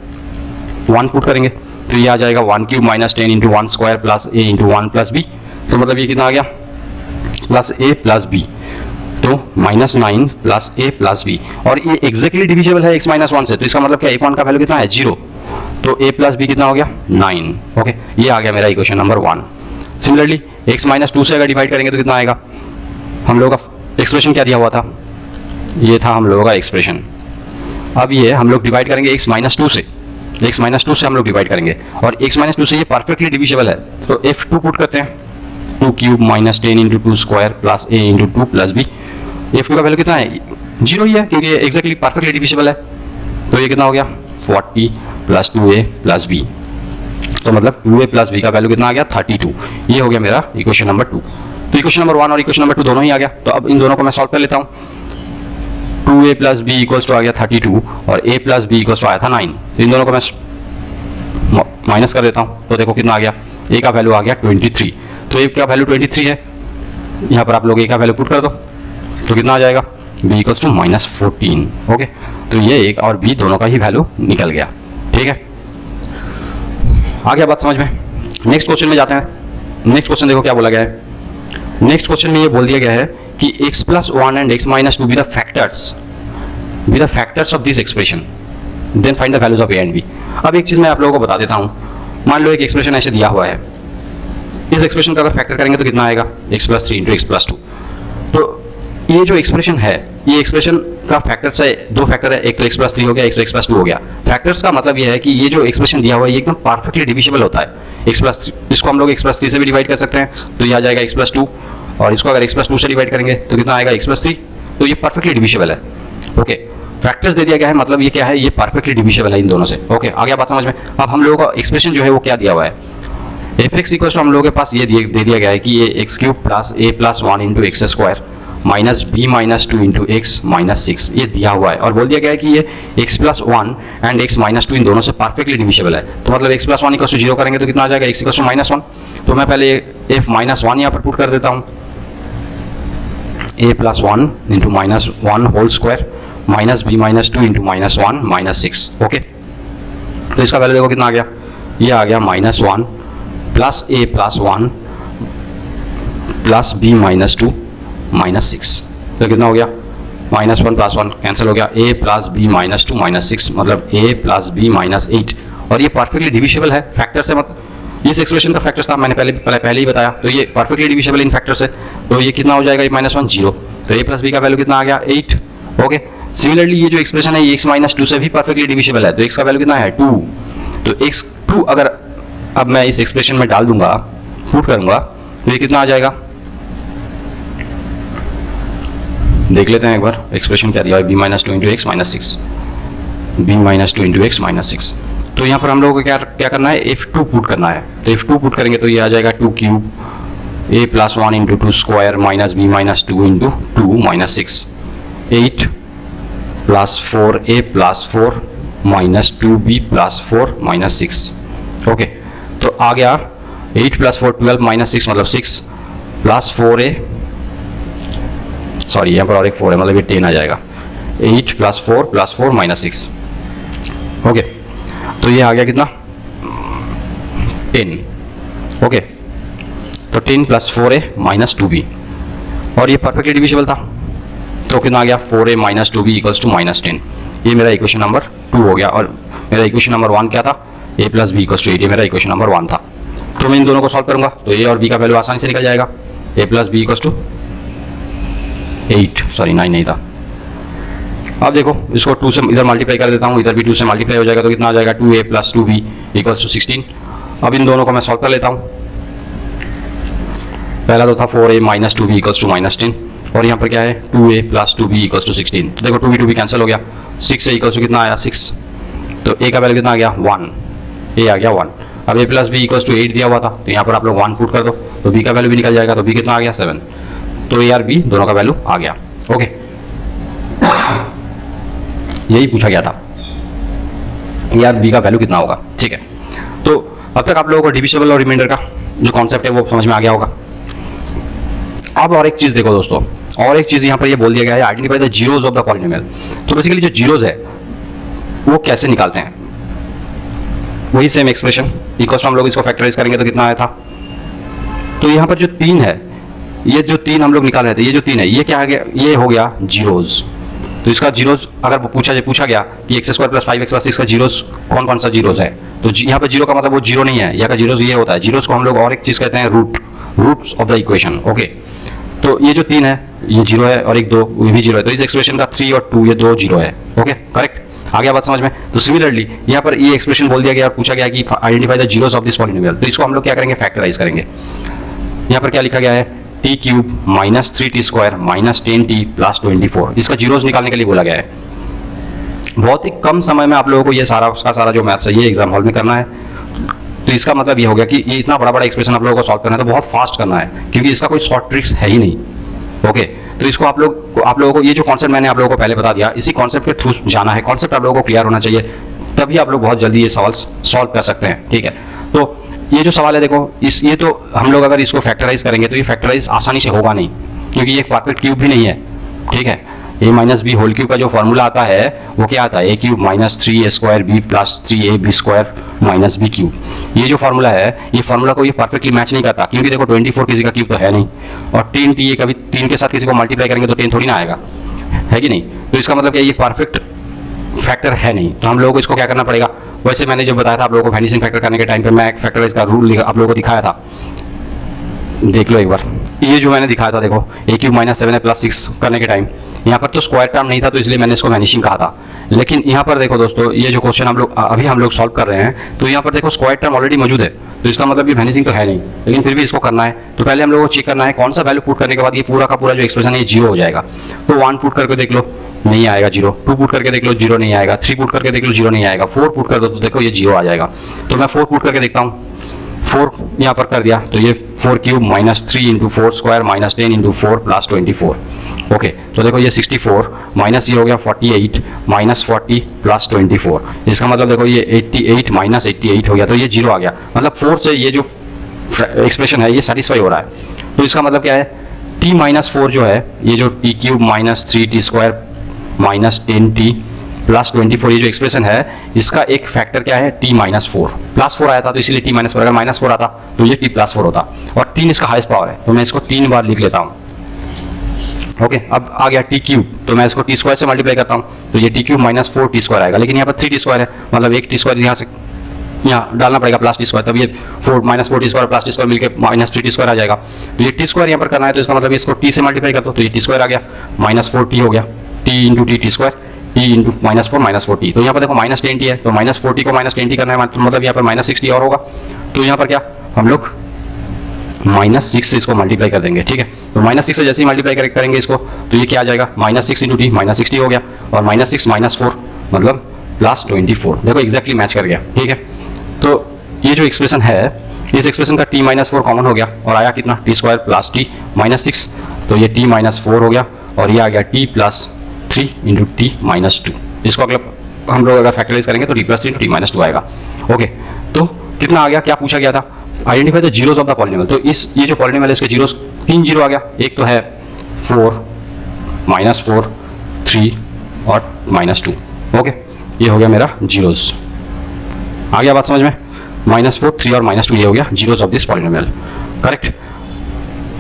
1 पुट करेंगे तो ये आ जाएगा 1 cube minus 10 into 1 square plus a into 1 plus b। तो मतलब ये कितना आ गया प्लस a प्लस b, तो minus 9 plus a plus b, और ये एग्जैक्टली डिविजिबल है x माइनस वन से, तो इसका मतलब क्या a1 का वैल्यू कितना है 0, तो a प्लस b कितना हो गया 9। ओके, ये आ गया मेरा equation number 1। Similarly x minus 2 से अगर डिवाइड करेंगे तो कितना आएगा, हम लोगों का एक्सप्रेशन क्या दिया हुआ था, ये था हम लोगों का एक्सप्रेशन। अब ये हम लोग डिवाइड करेंगे x माइनस 2 से, x माइनस 2 से हम लोग डिवाइड करेंगे, और x माइनस 2 से ये परफेक्टली डिविजिबल है, तो f2 पुट करते हैं, 2 cube minus 10 into 2 square plus a into 2 plus b। f2 का वैल्यू कितना है 0 ही है क्योंकि ये एग्जैक्टली परफेक्टली डिविजिबल है, तो ये कितना हो गया 40 प्लस 2a प्लस b, तो मतलब 2a प्लस b का वैल्यू कितना आ गया 32। ये हो गया मेरा इक्वेशन नंबर 2। तो इक्वेशन नंबर 1 और इक्वेशन नंबर 2 दोनों ही आ गया। तो अब इन दोनों को मैं सॉल्व कर लेता हूँ। 2a plus b equals to आ गया 32 और a plus b equals to आया था 9, तो इन दोनों को मैं माइनस कर देता हूँ, तो देखो कितना आ गया, a का वैल्यू आ गया 23, तो a का वैल्यू 23 है, यहाँ पर आप लोग a का वैल्यू पुट कर दो तो कितना आ जाएगा b equals to minus 14। Okay, तो ये a और b दोनों का ही वैल्यू निकल गया। ठीक है, आ गया बात समझ में। नेक्स्ट क्वेश्चन में जाते हैं। नेक्स्ट क्वेश्चन देखो क्या बोला गया है। नेक्स्ट क्वेश्चन में ये बोल दिया गया है कि x plus one and x minus two be the factors of this expression, then find the values of a and b। अब एक चीज मैं आप लोगों को बता देता हूँ, मान लो एक एक्सप्रेशन ऐसे दिया हुआ है, इस एक्सप्रेशन का अगर फैक्टर करेंगे तो कितना आएगा x plus 3 into x plus 2। तो ये जो एक्सप्रेशन है, ये एक्सप्रेशन का फैक्टर्स है, दो फैक्टर है, एक तो x प्लस 3 हो गया, एक तो x प्लस 2 हो गया। फैक्टर्स का मतलब ये है कि ये जो एक्सप्रेशन दिया हुआ है ये एकदम परफेक्टली डिविजिबल होता है। x प्लस, इसको हम लोग x प्लस 3 से भी डिवाइड कर सकते हैं, तो ये आ जाएगा x प्लस 2, और इसको अगर x प्लस 2 से डिवाइड करेंगे तो कितना आएगा x प्लस 3, तो ये परफेक्टली डिविजिबल है। ओके, फैक्टर्स दे दिया गया है, मतलब ये क्या है, ये परफेक्टली डिविजिबल है इन दोनों से। ओके, आ गया बात समझ में। अब हम लोगों का एक्सप्रेशन जो है वो क्या दिया हुआ है, fx इक्वल टू हम लोगों के पास ये दे दिया गया है कि ये x cube plus a plus 1 into x square minus b minus 2 into x minus 6, ये दिया हुआ है, और बोल दिया गया है कि ये x plus 1 and x minus 2 इन दोनों से परफेक्टली डिविजिबल है। तो मतलब x प्लस 1 इक्वल टू 0 करेंगे तो कितना आ जाएगा x इक्वल टू माइनस 1। तो मैं पहले f माइनस 1 यहाँ पर पुट कर देता हूँ, a plus 1 into minus 1 whole square minus b minus 2 into minus 1 minus 6। Okay, तो इसका वैल्यू देखो कितना आ गया, ये आ गया minus 1 plus a plus 1 plus b minus 2 minus 6, तो कितना हो गया माइनस 1 प्लस 1 कैंसिल हो गया, a plus b minus 2 minus 6 मतलब a प्लस b माइनस 8, और ये परफेक्टली डिविजिबल है फैक्टर से। मतलब इस एक्सप्रेशन का फैक्टर्स था, मैंने पहले ही बताया, तो ये परफेक्टली डिविजिबल इन फैक्टर से, तो ये कितना हो जाएगा माइनस 1 0, तो a प्लस b का वैल्यू कितना आ गया 8। ओके, सिमिलरली ये जो एक्सप्रेशन है ये x माइनस 2 से भी परफेक्टली डिविजिबल है, तो x का वैल्यू कितना है 2, तो x2 अगर अब मैं इस एक्सप्रेशन में डाल दूंगा, पुट करूंगा, तो ये कितना आ जाएगा, देख लेते हैं एक बार एक्सप्रेशन क्या दिया है, b minus 2 into x minus 6, b minus 2 into x minus 6। तो यहाँ पर हम लोगों को क्या करना है, f2 पुट करना है, तो f2 पुट करेंगे तो ये आ जाएगा 2 cube a plus 1 into 2 square minus b minus 2 into 2 minus 6, 8 plus 4a plus 4 minus 2b plus 4 minus 6। Okay, तो आ गया 8 + 4 12 माइनस 6 मतलब 6 प्लस 4a, सॉरी यहाँ पर और एक 4 है मतलब ये 10 आ जाएगा। 8 + 4 + 4 - 6। ओके, तो ये आ गया कितना 10। ओके, तो 10 + 4a - 2b, और ये परफेक्टली डिविजिबल था, तो कितना आ गया 4a - 2b = -10। ये मेरा इक्वेशन नंबर 2 हो गया, और मेरा इक्वेशन नंबर 1 क्या था, a + b = 8, ये मेरा इक्वेशन नंबर 1 था। तो मैं इन दोनों को सॉल्व करूंगा तो a और b का वैल्यू आसानी से निकल जाएगा। a + b = 8, सॉरी 9 नहीं था। अब देखो इसको 2 से इधर मल्टीप्लाई कर देता हूँ, इधर भी 2 से मल्टीप्लाई हो जाएगा, तो कितना आ जाएगा 2a + 2b = 16। अब इन दोनों को मैं सॉल्व कर लेता हूँ। पहला तो था 4a - 2b = -10, और यहाँ पर क्या है 2a + 2b = 16। तो देखो 2b कैंसिल हो गया, 6 से इक्वल टू कितना आया 6, तो a का वैल्यू कितना आ गया 1, a आ गया 1। अब a + b = 8 दिया हुआ था, तो यहाँ पर आप लोग 1 पुट कर दो, तो b का वैल्यू भी निकल जाएगा, तो b कितना आ गया 7। तो a और b दोनों का वैल्यू आ गया। ओके, यही पूछा गया था, a और b का वैल्यू कितना होगा। ठीक है, तो अब तक आप लोगों को डिविजिबल और रिमाइंडर का जो कॉन्सेप्ट है वो समझ में आ गया होगा। अब और एक चीज देखो दोस्तों, और एक चीज यहाँ पर ये बोल दिया गया है, identify the zeros of the polynomial. तो बेसिकली जो जीरोज है वो कैसे निकालते हैं, वही सेम एक्सप्रेशन इक्वल टू हम लोग इसको फैक्टराइज करेंगे तो कितना आया था। तो यहाँ पर जो 3 है, ये जो 3 हम लोग निकाल रहे थे, ये जो 3 है ये क्या आ गया, ये हो गया जीरोज। तो इसका जीरोज अगर पूछा गया कि x² + 5x + 6 का जीरोज कौन कौन सा जीरोज है, तो यहाँ पर जीरो का मतलब वो जीरो नहीं है, यहाँ का जीरोज ये होता है। जीरोज को हम लोग और एक चीज कहते हैं roots of the equation. Okay, तो ये जो 3 है ये 0 है, और एक 2 ये भी 0 है, तो इस एक्सप्रेशन का 3 और 2 ये 2 0 है। ओके, करेक्ट, आ गया बात समझ में। तो सिमिलरली यहाँ पर ये एक्सप्रेशन बोल दिया गया और पूछा गया कि identify the zeros of this polynomial, तो इसको हम लोग क्या करेंगे फैक्टराइज करेंगे। यहाँ पर क्या लिखा गया है t³ - 3t² - 10t + 24, इसका जीरोज निकालने के लिए बोला गया है। बहुत ही कम समय में आप लोगों को ये सारा जो मैथ्स है ये एग्जाम हॉल में करना है। तो इसका मतलब ये हो गया कि ये इतना बड़ा एक्सप्रेशन आप लोगों को सॉल्व करना है तो बहुत फास्ट करना है, क्योंकि इसका कोई शॉर्ट ट्रिक्स है ही नहीं। ओके, तो इसको आप लोगों को ये जो कॉन्सेप्ट मैंने आप लोगों को पहले बता दिया, इसी कॉन्सेप्ट के थ्रू जाना है। कॉन्सेप्ट आप लोगों को क्लियर होना चाहिए, तभी आप लोग बहुत जल्दी ये सवाल सॉल्व कर सकते हैं। ठीक है, तो ये जो सवाल है देखो, ये तो हम लोग अगर इसको फैक्टराइज करेंगे तो ये फैक्टराइज आसानी से होगा नहीं, क्योंकि ये एक परफेक्ट क्यूब भी नहीं है। ठीक है, a - b होल क्यूब का जो फॉर्मूला आता है वो क्या आता है, a³ - 3a² b + 3ab² - b³। ये जो फॉर्मूला है ये फॉर्मूला को ये परफेक्टली मैच नहीं करता, क्योंकि देखो 24 किसी का क्यूब तो है नहीं, और 10t ये कभी 3 के साथ किसी को मल्टीप्लाई करेंगे तो 10 थोड़ी ना आएगा, है कि नहीं। तो इसका मतलब ये परफेक्ट फैक्टर है नहीं, तो हम लोगों को इसको क्या करना पड़ेगा। वैसे मैंने जो बताया था आप लोगों को वैनिशिंग फैक्टर करने के टाइम पे मैं एक फैक्टराइज का रूल आप लोगों को दिखाया था, देख लो एक बार। ये जो मैंने दिखाया था देखो, a³ - 7a + 6 करने के टाइम यहाँ पर तो स्क्वायर टर्म नहीं था, तो इसलिए मैंने इसको वैनिशिंग कहा था। लेकिन यहाँ पर देखो दोस्तों, ये जो क्वेश्चन अभी हम लोग सॉल्व कर रहे हैं, तो यहाँ पर देखो स्क्वायर टर्म ऑलरेडी मौजूद है, तो इसका मतलब ये वैनिशिंग तो है नहीं, लेकिन फिर भी इसको करना है। तो पहले हम लोगों को चेक करना है कौन सा वैल्यू पुट करने के बाद ये पूरा का पूरा जो एक्सप्रेशन है ये 0 हो जाएगा। तो 1 पुट करके देख लो, नहीं आएगा 0, 2 पुट करके देख लो 0 नहीं आएगा, 3 पुट करके देख लो 0 नहीं आएगा, 4 पुट कर दो तो देखो ये 0 आ जाएगा। तो मैं 4 पुट करके देखता हूँ, 4 यहाँ पर कर दिया, तो ये 4³ - 3 × 4² - 10 × 4 + 24। ओके, तो देखो ये 64 माइनस ये हो गया 48 -40 + 24, इसका मतलब देखो ये 88 - 88 हो गया, तो ये 0 आ गया। मतलब 4 से ये जो एक्सप्रेशन है ये सेटिस्फाई हो रहा है। तो इसका मतलब क्या है, t - 4 जो है, ये जो t³ - 3t² - 10t + 24 ये जो एक्सप्रेशन है, इसका एक फैक्टर क्या है t - 4 +4 आया था, तो इसीलिए t - 4, अगर -4 आता तो ये t + 4 होता, और 3 इसका हाईएस्ट पावर है, तो मैं इसको 3 बार लिख लेता हूँ। ओके, अब आ गया t³, तो मैं इसको t² से मल्टीप्लाई करता हूँ, तो ये t³ - 4t² आएगा, लेकिन यहाँ पर 3t² है, मतलब एक t² यहाँ से यहाँ डालना पड़ेगा +t², तब ये 4 - 4t² +t² मिलकर -3t² आ जाएगा। तो ये t² यहाँ पर करना है, तो इसका मतलब इसको t से मल्टीप्लाई कर दो, तो ये t² आ गया, -4t हो गया, t × t t² t × -4 - 4t। तो यहाँ पर देखो -10t है, तो -4t को -10t करना है, मतलब यहाँ पर -6t और होगा। तो यहाँ पर क्या हम लोग -6 से इसको मल्टीप्लाई कर देंगे। ठीक है, तो -6 से जैसे ही मल्टीप्लाई करेंगे इसको, तो ये क्या आ जाएगा, -6 × t -6t हो गया, और -6 - 4 मतलब +24। देखो एग्जैक्टली मैच कर गया। ठीक है, तो ये जो एक्सप्रेशन है, इस एक्सप्रेशन का t - 4 कॉमन हो गया, और आया कितना t² + t - 6, तो ये t - 4 हो गया, और ये आ गया t + 3 × t - 2। इसको अगर हम लोग फैक्टराइज करेंगे तो t + 3 × t - 2 आएगा। ओके, तो कितना आ गया, क्या पूछा गया था, identify the zeros of the polynomial. तो इस ये जो पॉलिनोमियल है इसके जीरोस 3 जीरो आ गया। एक तो है 4, -4, 3 और -2। ओके, ये हो गया मेरा जीरोस। आ गया बात समझ में? -4, 3 और -2 ये हो गया zeros of this polynomial. Correct.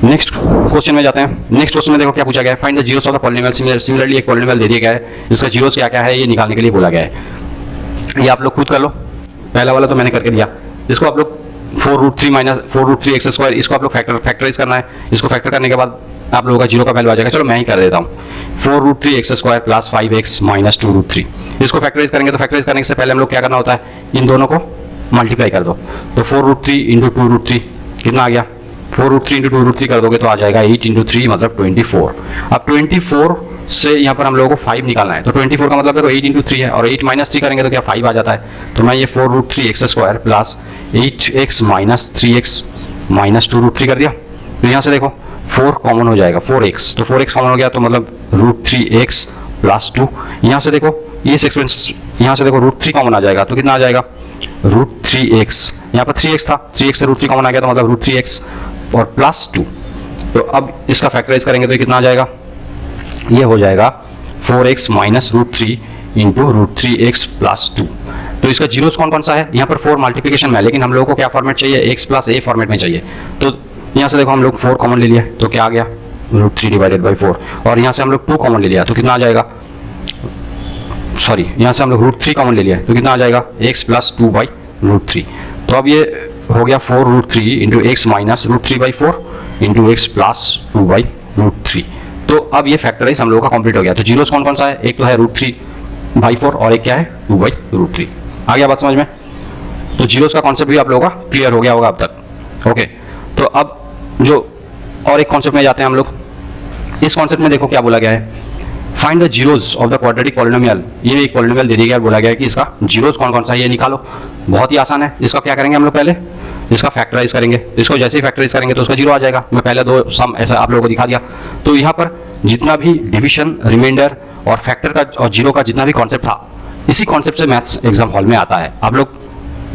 Next question में जाते हैं। नेक्स्ट क्वेश्चन में देखो क्या पूछा गया है, find the zeros of the polynomial. Similarly एक पॉलिनोमियल दे दिया गया है, इसका जीरोस क्या क्या है ये निकालने के लिए बोला गया है। ये आप लोग खुद कर लो, पहला वाला तो मैंने करके दिया। इसको आप लोग 4√3 x स्क्वायर, इसको आप लोग फैक्टराइज करना है। इसको फैक्टर करने के बाद आप लोगों का जीरो का वैल्यू आ जाएगा। चलो मैं ही कर देता हूँ, 4√3 x square plus 5x minus 2√3। इसको फैक्टराइज करेंगे तो फैक्टराइज करने से पहले हम लोग क्या करना होता है, इन दोनों को मल्टीप्लाई कर दो। तो 4√3 इंटू 2√3 कितना आ गया, 4√3 इंटू 2√3 कर दोगे तो आ जाएगा 8 इंटू 3 मतलब 24। अब 24 से यहाँ पर हम लोगों को 5 निकालना है। तो 24 का मतलब देखो 8 इंटू 3 है, और 8 माइनस 3 करेंगे तो क्या 5 आ जाता है। तो मैं ये 4√3 x square plus 8x minus 3x minus 2√3 कर दिया। तो यहाँ से देखो 4 कॉमन हो जाएगा, 4x, तो 4x कॉमन हो गया तो मतलब √3x प्लस 2। यहाँ से देखो इस एक्सपेंस, यहाँ से देखो √3 कॉमन आ जाएगा तो कितना आ जाएगा, √3x। यहाँ पर 3x था, 3x से √3 कॉमन आ गया तो मतलब √3x और प्लस 2। तो अब इसका फैक्टराइज करेंगे तो कितना आ जाएगा, ये हो जाएगा 4x minus √3 into √3x plus 2। तो इसका जीरोस कौन कौन सा है, यहाँ पर 4 मल्टीप्लिकेशन में है, लेकिन हम लोगों को क्या फॉर्मेट चाहिए, x प्लस a फॉर्मेट में चाहिए। तो यहाँ से देखो हम लोग 4 कॉमन ले लिया तो क्या आ गया, √3 डिवाइडेड बाई 4। और यहाँ से हम लोग 2 कॉमन ले लिया तो कितना आ जाएगा, सॉरी यहाँ से हम लोग √3 कॉमन ले लिया तो कितना आ जाएगा, x प्लस 2 बाई √3। तो अब ये हो गया 4√3 into x minus √3 by 4 into x plus 2 by √3। तो अब ये फैक्टराइज हम लोगों का कंप्लीट हो गया। तो जीरोस कौन कौन सा है, एक तो है √3 बाई 4 और एक क्या है 2 बाई √3। आ गया बात समझ में? तो जीरोस का कॉन्सेप्ट भी आप लोगों का क्लियर हो गया होगा अब तक। ओके, तो अब जो और एक कॉन्सेप्ट में जाते हैं हम लोग। इस कॉन्सेप्ट में देखो क्या बोला गया है, find the zeros of the quadratic polynomial. ये एक पॉलिनोमियल दे दिया गया, बोला गया है कि इसका जीरोस कौन कौन सा है ये निकालो। बहुत ही आसान है। इसका क्या करेंगे हम लोग, पहले इसका फैक्टराइज करेंगे। तो इसको जैसे ही फैक्टराइज करेंगे तो उसका जीरो आ जाएगा। मैं पहले 2 सम ऐसा आप लोगों को दिखा दिया। तो यहाँ पर जितना भी डिविजन, रिमाइंडर और फैक्टर का और जीरो का जितना भी कॉन्सेप्ट था, इसी कॉन्सेप्ट से मैथ्स एग्जाम हॉल में आता है। आप लोग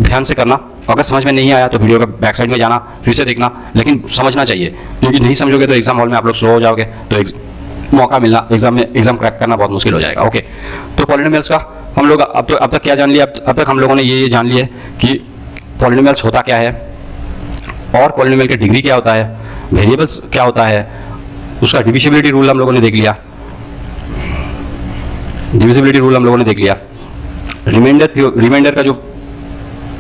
ध्यान से करना। अगर समझ में नहीं आया तो वीडियो का बैक साइड में जाना, फिर से देखना, लेकिन समझना चाहिए, क्योंकि नहीं समझोगे तो एग्जाम हॉल में आप लोग स्लो हो जाओगे, तो मौका मिलना एग्जाम में, एग्जाम क्रैक करना बहुत मुश्किल हो जाएगा। ओके, तो पॉलिनोमियल्स का हम लोग अब तक क्या जान लिया, अब तक हम लोगों ने ये जान लिया कि पॉलिनोमियल्स होता क्या है, और पॉलिनोमियल की डिग्री क्या होता है, वेरिएबल्स क्या होता है, उसका डिविजिबिलिटी रूल हम लोगों ने देख लिया, डिविजिबिलिटी रूल हम लोगों ने देख लिया, रिमाइंडर का जो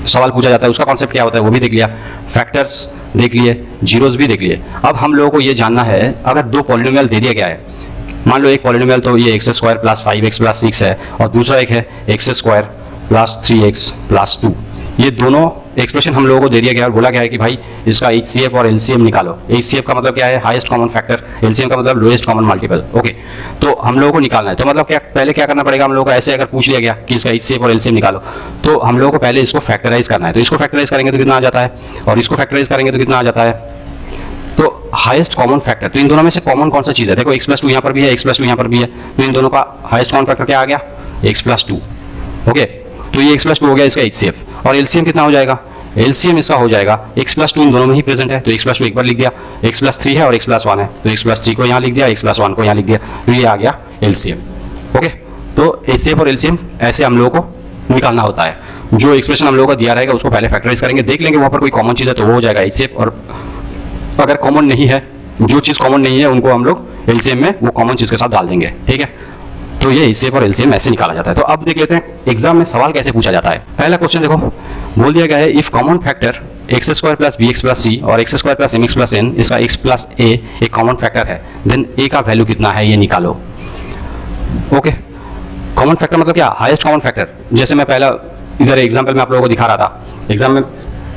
सवाल पूछा जाता है उसका कॉन्सेप्ट क्या होता है वो भी देख लिया, फैक्टर्स देख लिए, जीरोस भी देख लिए। अब हम लोगों को ये जानना है, अगर 2 पॉलिनोमियल दे दिया गया है, मान लो एक पॉलिनोमियल तो ये x square plus 5x plus 6 है, और दूसरा एक है x square plus 3x plus 2। ये दोनों एक्सप्रेशन हम लोगों को दे दिया गया और बोला गया है कि भाई इसका HCF और LCM निकालो। HCF का मतलब क्या है, हाईएस्ट कॉमन फैक्टर, LCM का मतलब लोएस्ट कॉमन मल्टीपल। ओके, तो हम लोगों को निकालना है। तो मतलब क्या, पहले क्या करना पड़ेगा हम लोगों को, ऐसे अगर पूछ लिया गया कि इसका HCF और LCM निकालो, तो हम लोगों को पहले इसको फैक्टराइज करना है। तो इसको फैक्टराइज करेंगे तो कितना आ जाता है, और इसको फैक्टराइज करेंगे तो कितना आ जाता है, तो हाईएस्ट कॉमन फैक्टर। तो इन दोनों में से कॉमन कौन सा चीज़ है, देखो x प्लस 2 यहाँ पर भी है, x प्लस 2 यहाँ पर भी है, तो इन दोनों का हाईएस्ट कॉमन फैक्टर क्या आ गया, x प्लस 2। ओके, तो ये x प्लस 2 हो गया इसका HCF, और LCM कितना हो जाएगा, LCM इसका हो जाएगा x प्लस 2 इन दोनों में ही प्रेजेंट है, तो x प्लस 2 एक बार लिख दिया, x प्लस 3 है और x प्लस 1 है, तो x प्लस 3 को यहाँ लिख दिया, x प्लस 1 को यहाँ लिख दिया, तो ये आ गया LCM। ओके, तो HCF और LCM ऐसे हम लोगों को निकालना होता है। जो एक्सप्रेशन हम लोगों को दिया रहेगा उसको पहले फैक्टराइज करेंगे, देख लेंगे वहाँ पर कोई कॉमन चीज़ है तो वो हो जाएगा HCF, और अगर कॉमन नहीं है, जो चीज़ कॉमन नहीं है उनको हम लोग LCM में वो कॉमन चीज़ के साथ डाल देंगे। ठीक है, तो ये HCF और LCM ऐसे निकाला जाता है। तो अब देख लेते हैं एग्जाम में सवाल कैसे पूछा जाता है। पहला क्वेश्चन देखो, बोल दिया गया है if common factor x square plus B x plus c और x square plus m x plus n, इसका एक्स प्लस ए एक कॉमन फैक्टर है, देन ए का वैल्यू कितना है ये निकालो। ओके, कॉमन फैक्टर मतलब क्या, हाईएस्ट कॉमन फैक्टर। जैसे मैं पहला इधर एग्जाम्पल में आप लोगों को दिखा रहा था, एग्जाम में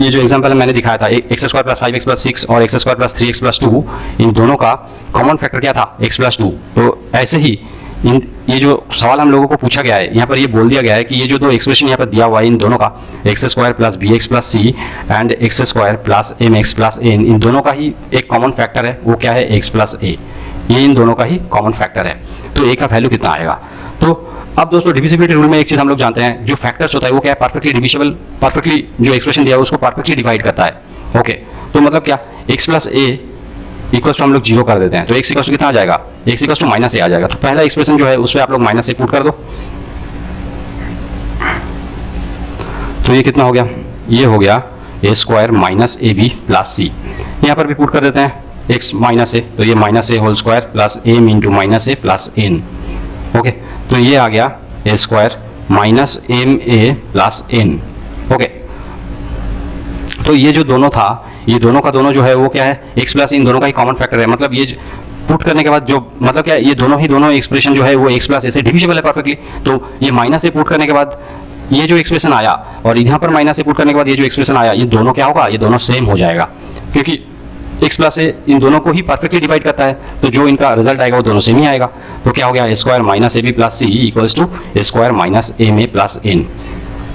ये जो एग्जाम्पल मैंने दिखाया था, x square plus 5x plus 6 और x square plus 3x plus 2, इन दोनों का कॉमन फैक्टर क्या था, x प्लस 2। तो ऐसे ही ये जो सवाल हम लोगों को पूछा गया है, यहाँ पर ये बोल दिया गया है कि ये जो 2 एक्सप्रेशन यहाँ पर दिया हुआ है इन दोनों का, x square plus B x plus c and x square plus m x plus n, इन दोनों का ही एक कॉमन फैक्टर है, वो क्या है, एक्स प्लस ए। ये इन दोनों का ही कॉमन फैक्टर है। तो ए का वैल्यू कितना आएगा, तो अब दोस्तों डिविजिबिलिटी रूल में एक चीज हम लोग जानते हैं, जो फैक्टर्स होता है वो क्या है, परफेक्टली डिविजिबल, परफेक्टली जो एक्सप्रेशन दिया है उसको परफेक्टली डिवाइड करता है। ओके, तो मतलब क्या, x plus A equals to हम लोग 0 कर देते हैं, तो x इक्वल्स टू कितना आ जाएगा, x इक्वल्स टू माइनस ए आ जाएगा। तो पहला एक्सप्रेशन जो है उस पर आप लोग माइनस ए पुट कर दो, तो ये कितना हो गया, ये हो गया a square minus a b plus c. यहाँ पर भी पुट कर देते हैं x माइनस ए, तो ये minus a whole square plus m into minus a plus n. Okay, तो ये आ गया a square minus m a plus n. Okay, तो ये जो दोनों था, ये दोनों का दोनों जो है वो क्या है, x प्लस इन दोनों का ही कॉमन फैक्टर है। मतलब ये पुट करने के बाद जो मतलब क्या है, ये दोनों एक्सप्रेशन जो है वो x प्लस ए से डिविजिबल है परफेक्टली। तो ये माइनस ए पुट करने के बाद ये जो एक्सप्रेशन आया और यहाँ पर माइनस ए पुट करने के बाद ये जो एक्सप्रेशन आया, ये दोनों क्या होगा, ये दोनों सेम हो जाएगा, क्योंकि x प्लस ए इन दोनों को ही परफेक्टली डिवाइड करता है। तो जो इनका रिजल्ट आएगा वो दोनों सेम ही आएगा। तो क्या हो गया, a square minus a b plus c equals to a square minus m a plus n.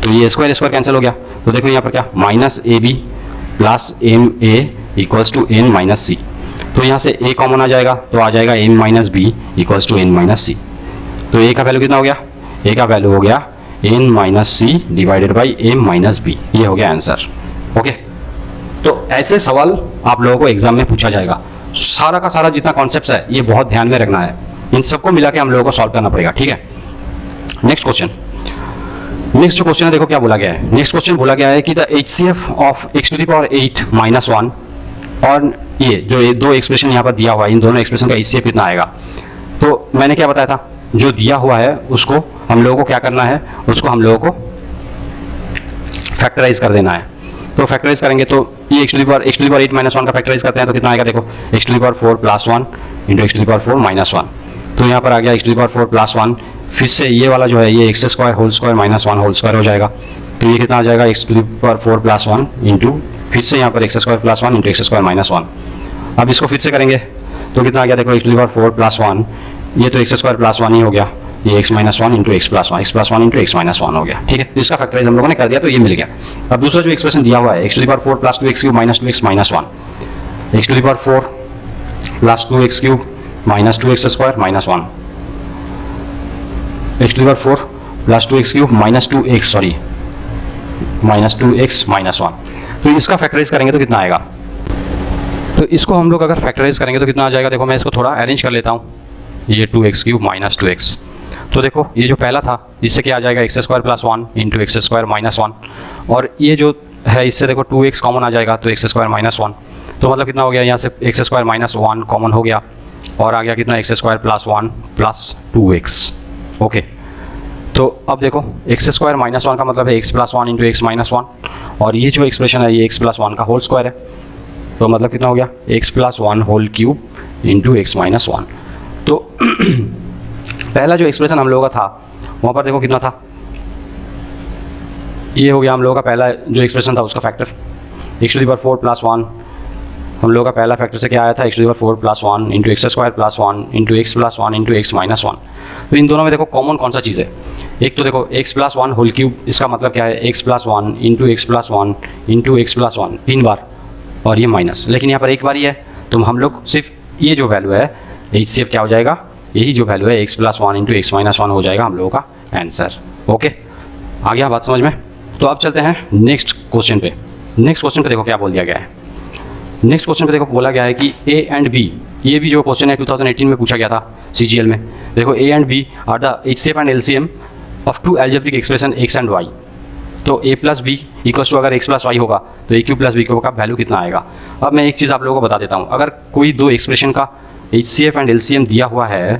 तो ये स्क्वायर स्क्वायर कैंसिल हो गया। तो देखो यहाँ पर क्या, minus a b plus m a equals to n minus c. तो यहाँ से a कॉमन आ जाएगा, तो आ जाएगा m minus b equals to n minus c. तो a का वैल्यू कितना हो गया, a का वैल्यू हो गया N minus C divided by M minus B. ये हो गया आंसर। ओके, तो ऐसे सवाल आप लोगों को एग्जाम में पूछा जाएगा। सारा का सारा जितना कॉन्सेप्ट है ये बहुत ध्यान में रखना है, इन सबको मिला के हम लोगों को सॉल्व करना पड़ेगा। ठीक है, नेक्स्ट क्वेश्चन। नेक्स्ट जो क्वेश्चन है देखो क्या बोला गया है। नेक्स्ट क्वेश्चन बोला गया है कि the HCF of x to the power 8 minus 1, और ये जो दो एक्सप्रेशन यहाँ पर दिया हुआ है, इन दोनों एक्सप्रेशन का HCF कितना आएगा। तो मैंने क्या बताया था, जो दिया हुआ है उसको हम लोगों को क्या करना है, उसको हम लोगों को फैक्टराइज कर देना है। तो फैक्टराइज करेंगे तो ये x to the power 8 minus 1 का फैक्टराइज करते हैं तो कितना आएगा, देखो x to the power 4 plus 1 into x to the power 4 minus 1। तो यहाँ पर आ गया x to the power 4 plus 1, फिर से ये वाला जो है ये X square whole square minus 1 whole square हो जाएगा। तो ये कितना आ जाएगा, x to the power 4 plus 1 into फिर से यहाँ पर X square plus 1 into x square minus 1। अब इसको फिर से करेंगे तो कितना आ गया, देखो x to the power 4 plus 1, ये तो एक्स स्क्वायर प्लस 1 ही हो गया, ये x minus 1 into x plus 1 into x minus 1 हो गया। ठीक है, तो इसका फैक्टराइज हम लोगों ने कर दिया, तो ये मिल गया। अब दूसरा जो एक्सप्रेशन दिया हुआ है x to the power 4 plus 2x cube minus 2x minus 1, x to the power 4 plus 2x cube minus 2x square minus 1, x to the power 4 plus 2x cube minus 2x minus 2x minus 1। तो इसका factorise करेंगे तो कितना आएगा, तो इसको हम लोग अगर फैक्टराइज करेंगे तो कितना आ जाएगा। देखो मैं इसको थोड़ा अरेंज कर लेता हूँ, ये 2x क्यूब माइनस 2x। तो देखो ये जो पहला था इससे क्या आ जाएगा, x square plus 1 into x square minus 1, और ये जो है इससे देखो 2x कॉमन आ जाएगा तो एक्स स्क्वायर माइनस 1। तो मतलब कितना हो गया, यहाँ से एक्स स्क्वायर माइनस 1 कॉमन हो गया और आ गया कितना, x square plus 1 plus 2x। Okay, तो अब देखो एक्स स्क्वायर माइनस 1 का मतलब है x plus 1 into x minus 1, और ये जो एक्सप्रेशन है ये एक्स प्लस 1 का होल स्क्वायर है। तो मतलब कितना हो गया, x plus 1 whole cube into x minus 1। तो पहला जो एक्सप्रेशन हम लोगों का था वहाँ पर देखो कितना था, ये हो गया हम लोगों का पहला जो एक्सप्रेशन था उसका factor x to the power 4 plus 1। हम लोगों का पहला फैक्टर से क्या आया था, x to the power 4 plus 1 into x square plus 1 into x plus 1 into x minus 1। तो इन दोनों में देखो कॉमन कौन सा चीज़ है, एक तो देखो एक्स प्लस 1 होल क्यूब, इसका मतलब क्या है, x plus 1 into x plus 1 into x plus 1 3 बार, और ये माइनस, लेकिन यहाँ पर एक बार ही है। तो हम लोग सिर्फ ये जो वैल्यू है HCF क्या हो जाएगा, यही जो वैल्यू है x plus 1 into x minus 1 हो जाएगा हम लोगों का आंसर। ओके, आ गया बात समझ में। तो अब चलते हैं नेक्स्ट क्वेश्चन पे। नेक्स्ट क्वेश्चन पे देखो क्या बोल दिया गया है। नेक्स्ट क्वेश्चन पे देखो बोला गया है कि A एंड B, ये भी जो क्वेश्चन है 2018 में पूछा गया था CGL में। देखो A and B are the HCF and LCM of two algebraic expression x and y। तो a plus b equals to, अगर x प्लस वाई होगा तो a cube plus b cube का वैल्यू कितना आएगा। अब मैं एक चीज़ आप लोगों को बता देता हूँ, अगर कोई दो एक्सप्रेशन का HCF एंड LCM दिया हुआ है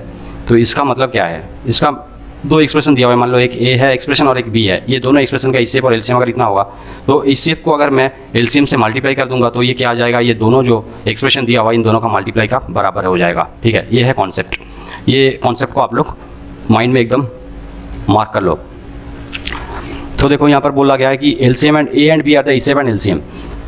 तो इसका मतलब क्या है, इसका दो एक्सप्रेशन दिया हुआ है, मान लो एक A है एक्सप्रेशन और एक B है, ये दोनों एक्सप्रेशन का HCF और LCM अगर इतना होगा तो HCF को अगर मैं LCM से मल्टीप्लाई कर दूंगा तो ये क्या आ जाएगा, ये दोनों जो एक्सप्रेशन दिया हुआ है इन दोनों का मल्टीप्लाई का बराबर हो जाएगा। ठीक है, ये है कॉन्सेप्ट। ये कॉन्सेप्ट को आप लोग माइंड में एकदम मार्क कर लो। तो देखो यहाँ पर बोला गया है कि LCM and A and B are the HCF and LCM।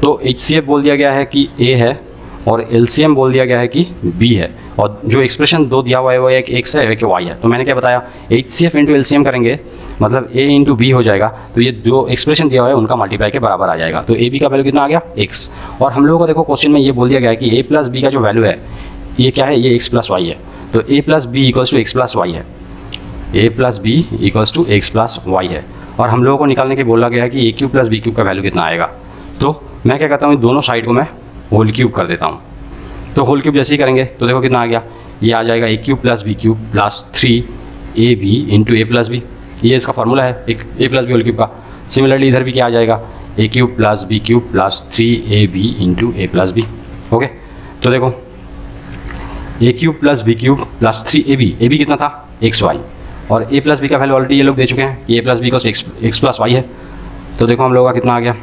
तो HCF बोल दिया गया है कि A है और LCM बोल दिया गया है कि B है, और जो एक्सप्रेशन दो दिया हुआ है वो एक x है एक y है। तो मैंने क्या बताया, HCF इंटू LCM करेंगे मतलब A इंटू B हो जाएगा, तो ये दो एक्सप्रेशन दिया हुआ है उनका मल्टीप्लाई के बराबर आ जाएगा। तो AB का वैल्यू कितना आ गया, x। और हम लोगों को देखो क्वेश्चन में ये बोल दिया गया है कि A प्लस B का जो वैल्यू है ये क्या है, ये x प्लस वाई है। तो A plus B equals to x plus y है। A plus b equals to x plus y है, और हम लोगों को निकालने के बोला गया है कि ए क्यूब प्लस बी क्यूब का वैल्यू कितना आएगा। तो मैं क्या करता हूँ, दोनों साइड को मैं होल क्यूब कर देता हूँ। तो होल क्यूब जैसे ही करेंगे तो देखो कितना आ गया, ये आ जाएगा a cube plus b cube plus 3ab into a plus b. ये इसका फॉर्मूला है एक a plus B whole cube का। सिमिलरली इधर भी क्या आ जाएगा, a cube plus b cube plus 3ab into a plus b. Okay, तो देखो a cube plus b cube plus 3ab, a b कितना था एक्स वाई, और ए प्लस बी का वैल्यू ऑलरेडी ये लोग दे चुके हैं कि ए प्लस बी को एक्स प्लस वाई है। तो देखो हम लोगों का कितना आ गया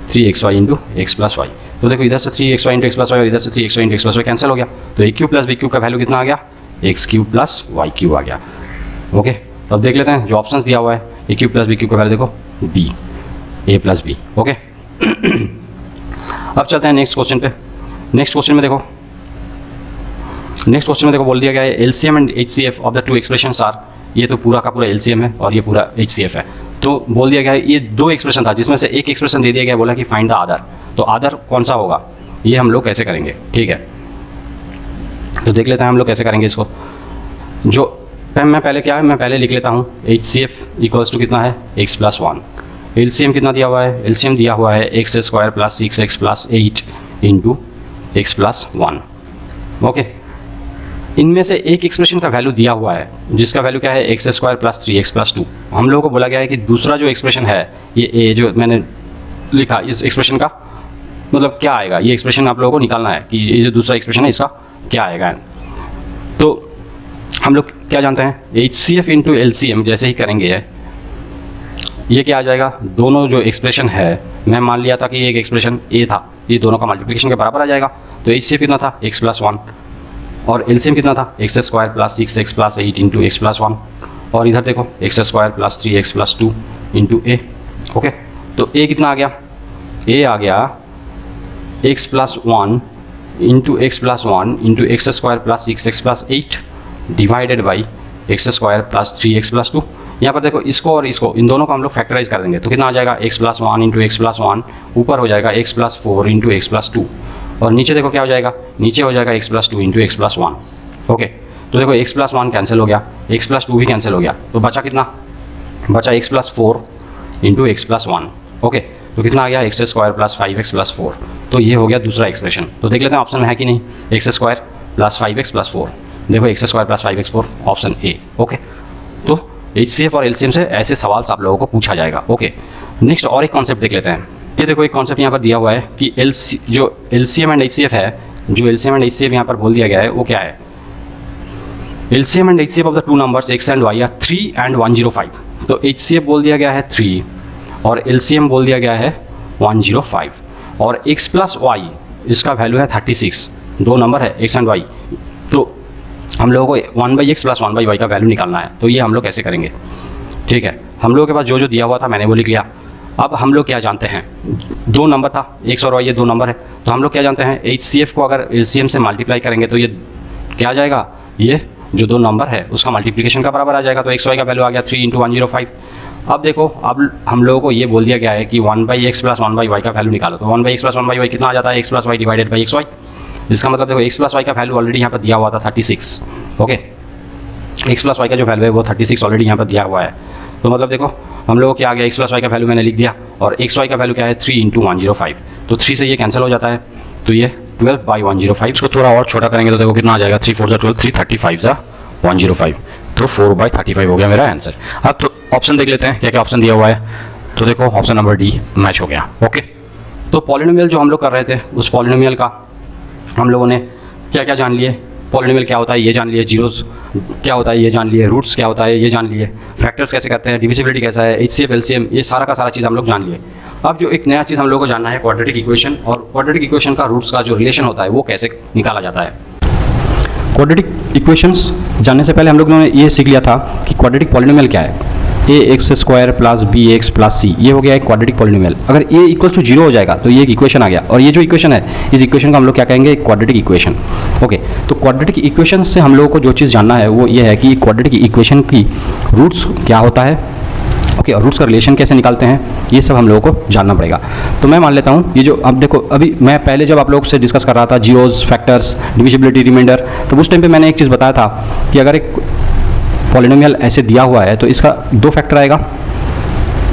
3xy into x plus Y. तो देखो इधर से 3xy into x plus Y और इधर से 3xy into x plus y cancel हो गया, तो a cube plus b cube का वैल्यू कितना आ गया, x cube plus y cube आ गया। ओके, तो अब देख लेते हैं जो ऑप्शन दिया हुआ है, a cube plus b cube का वैल्यू देखो b, a plus b. Okay अब चलते हैं नेक्स्ट क्वेश्चन पे। नेक्स्ट क्वेश्चन में देखो बोल दिया गया है LCM and HCF of the two expressions are, ये तो पूरा का पूरा एलसीएम है और ये पूरा एचसीएफ है। तो बोल दिया गया है ये दो एक्सप्रेशन था जिसमें से एक एक्सप्रेशन दे दिया गया, बोला कि फाइंड द अदर। तो अदर कौन सा होगा ये हम लोग कैसे करेंगे, ठीक है। तो देख लेते हैं हम लोग कैसे करेंगे इसको। जो मैं पहले लिख लेता हूँ H C F equals to कितना है एक्स प्लस वन। एलसीएम कितना दिया हुआ है, एलसीएम दिया हुआ है x square plus 6x plus 8 into x plus one. Okay, इनमें से एक एक्सप्रेशन का वैल्यू दिया हुआ है जिसका वैल्यू क्या है x square plus 3x plus 2। हम लोगों को बोला गया है कि दूसरा जो एक्सप्रेशन है ये जो मैंने लिखा इस एक्सप्रेशन का मतलब क्या आएगा, ये एक्सप्रेशन आप लोगों को निकालना है कि ये जो दूसरा एक्सप्रेशन है इसका क्या आएगा। तो हम लोग क्या जानते हैं H C F into L C M जैसे ही करेंगे ये क्या आ जाएगा, दोनों जो एक्सप्रेशन है मैं मान लिया था कि एक एक्सप्रेशन ए था, ये दोनों का मल्टीप्लिकेशन के बराबर आ जाएगा। तो एच सी एफ कितना था एक्स प्लस वन और एलसीएम कितना था x square plus 6x plus 8 into x plus one, और इधर देखो x square plus 3x plus 2 into a. Okay, तो ए कितना आ गया, ए आ गया x plus one into x plus one into x square plus 6x plus 8 divided by x square plus 3x plus 2। यहाँ पर देखो इसको और इसको इन दोनों को हम लोग फैक्टराइज कर देंगे तो कितना आ जाएगा x plus one into x plus one, ऊपर हो जाएगा x plus 4 into x plus 2, और नीचे देखो क्या हो जाएगा, नीचे हो जाएगा x plus 2 into x plus one. Okay, तो देखो एक्स प्लस वन कैंसिल हो गया, एक्स प्लस 2 भी कैंसिल हो गया, तो बचा कितना, बचा x plus 4 into x plus one. Okay, तो कितना आ गया x square plus 5x plus 4। तो ये हो गया दूसरा एक्सप्रेशन। तो देख लेते हैं ऑप्शन में है कि नहीं, x square plus 5x plus 4। देखो x square plus 5x 4 option A. Okay, तो एच सी एफ और एलसीएम से ऐसे सवाल आप लोगों को पूछा जाएगा। ओके, नेक्स्ट और एक कॉन्सेप्ट देख लेते हैं। ये देखो एक कॉन्सेप्ट यहाँ पर दिया हुआ है कि जो एलसीएम एंड एचसीएफ है, जो एलसीएम एंड एचसीएफ यहाँ पर बोल दिया गया है वो क्या है, LCM and HCF of the two numbers x and y are 3 and 105। तो एचसीएफ बोल दिया गया है 3 और एलसीएम बोल दिया गया है 105, और x प्लस वाई इसका वैल्यू है 36। दो नंबर है x एंड y, तो हम लोगों को 1/x प्लस 1/y का वैल्यू निकालना है। तो ये हम लोग कैसे करेंगे, ठीक है। हम लोगों के पास जो दिया हुआ था मैंने वो लिख लिया। अब हम लोग क्या जानते हैं, दो नंबर था x और y, ये दो नंबर है, तो हम लोग क्या जानते हैं एच सी एफ को अगर एलसीएम से मल्टीप्लाई करेंगे तो ये क्या आ जाएगा, ये जो दो नंबर है उसका मल्टीप्लिकेशन का बराबर आ जाएगा। तो एक्स वाई का वैल्यू आ गया 3 इंटू 105। अब देखो अब हम लोगों को ये बोल दिया गया है कि 1/x प्लस 1/y का वैल्यू निकालो। तो 1/x प्लस 1/y कितना आ जाता है, x plus y divided by x y. इसका मतलब देखो एक्स प्लस वाई का वैल्यू ऑलरेडी यहाँ पर दिया हुआ था 36। ओके, एक्स प्लस वाई का जो वैल्यू है वो 36 ऑलरेडी यहाँ पर दिया हुआ है। तो मतलब देखो हम लोगों को क्या आ गया, एक्स प्लस वाई का वैल्यू मैंने लिख दिया और एक्स वाई का वैल्यू क्या है 3 इंटू 105। तो 3 से ये कैंसिल हो जाता है, तो ये 12/105। इसको थोड़ा और छोटा करेंगे तो देखो कितना आ जाएगा, 3 4 12, 3 35 105। तो 4/35 हो गया मेरा आंसर। अब तो ऑप्शन देख लेते हैं क्या क्या ऑप्शन दिया हुआ है। तो देखो ऑप्शन नंबर डी मैच हो गया। ओके, तो पॉलिनोमियल जो हम लोग कर रहे थे उस पॉलिनोमियल का हम लोगों ने क्या क्या जान लिए, पॉलिनोमियल क्या होता है ये जान लिए, जीरोस क्या होता है ये जान लिए, रूट्स क्या होता है ये जान लिए, फैक्टर्स कैसे करते हैं, डिविजिबिलिटी कैसा है, एचसीएफ एलसीएम, ये सारा का सारा चीज़ हम लोग जान लिए। अब जो एक नया चीज़ हम लोग को जानना है क्वाड्रेटिक इक्वेशन, और क्वाड्रेटिक इक्वेशन का रूट्स का जो रिलेशन होता है वो कैसे निकाला जाता है। क्वाड्रेटिक इक्वेशंस जानने से पहले हम लोगों ने ये सीख लिया था कि क्वाड्रेटिक पॉलिनोमियल क्या है, ax² plus bx plus c, ये हो गया एक क्वाड्रेटिक पॉलिनोमियल। अगर a इक्वल टू 0 हो जाएगा तो ये एक इक्वेशन आ गया, और ये जो इक्वेशन है इस इक्वेशन को हम लोग क्या कहेंगे, क्वाड्रेटिक इक्वेशन। ओके, तो क्वाड्रेटिक इक्वेशन से हम लोगों को जो चीज़ जानना है वो ये है कि क्वाड्रेटिक इक्वेशन की रूट्स क्या होता है, ओके, और रूट्स का रिलेशन कैसे निकालते हैं, ये सब हम लोगों को जानना पड़ेगा। तो मैं मान लेता हूँ ये जो अब देखो अभी मैं पहले जब आप लोगों से डिस्कस कर रहा था जीरोस, फैक्टर्स, डिविजिबिलिटी, रिमाइंडर, तो उस टाइम पे मैंने एक चीज़ बताया था कि अगर एक पॉलिनोमियल ऐसे दिया हुआ है तो इसका 2 फैक्टर आएगा।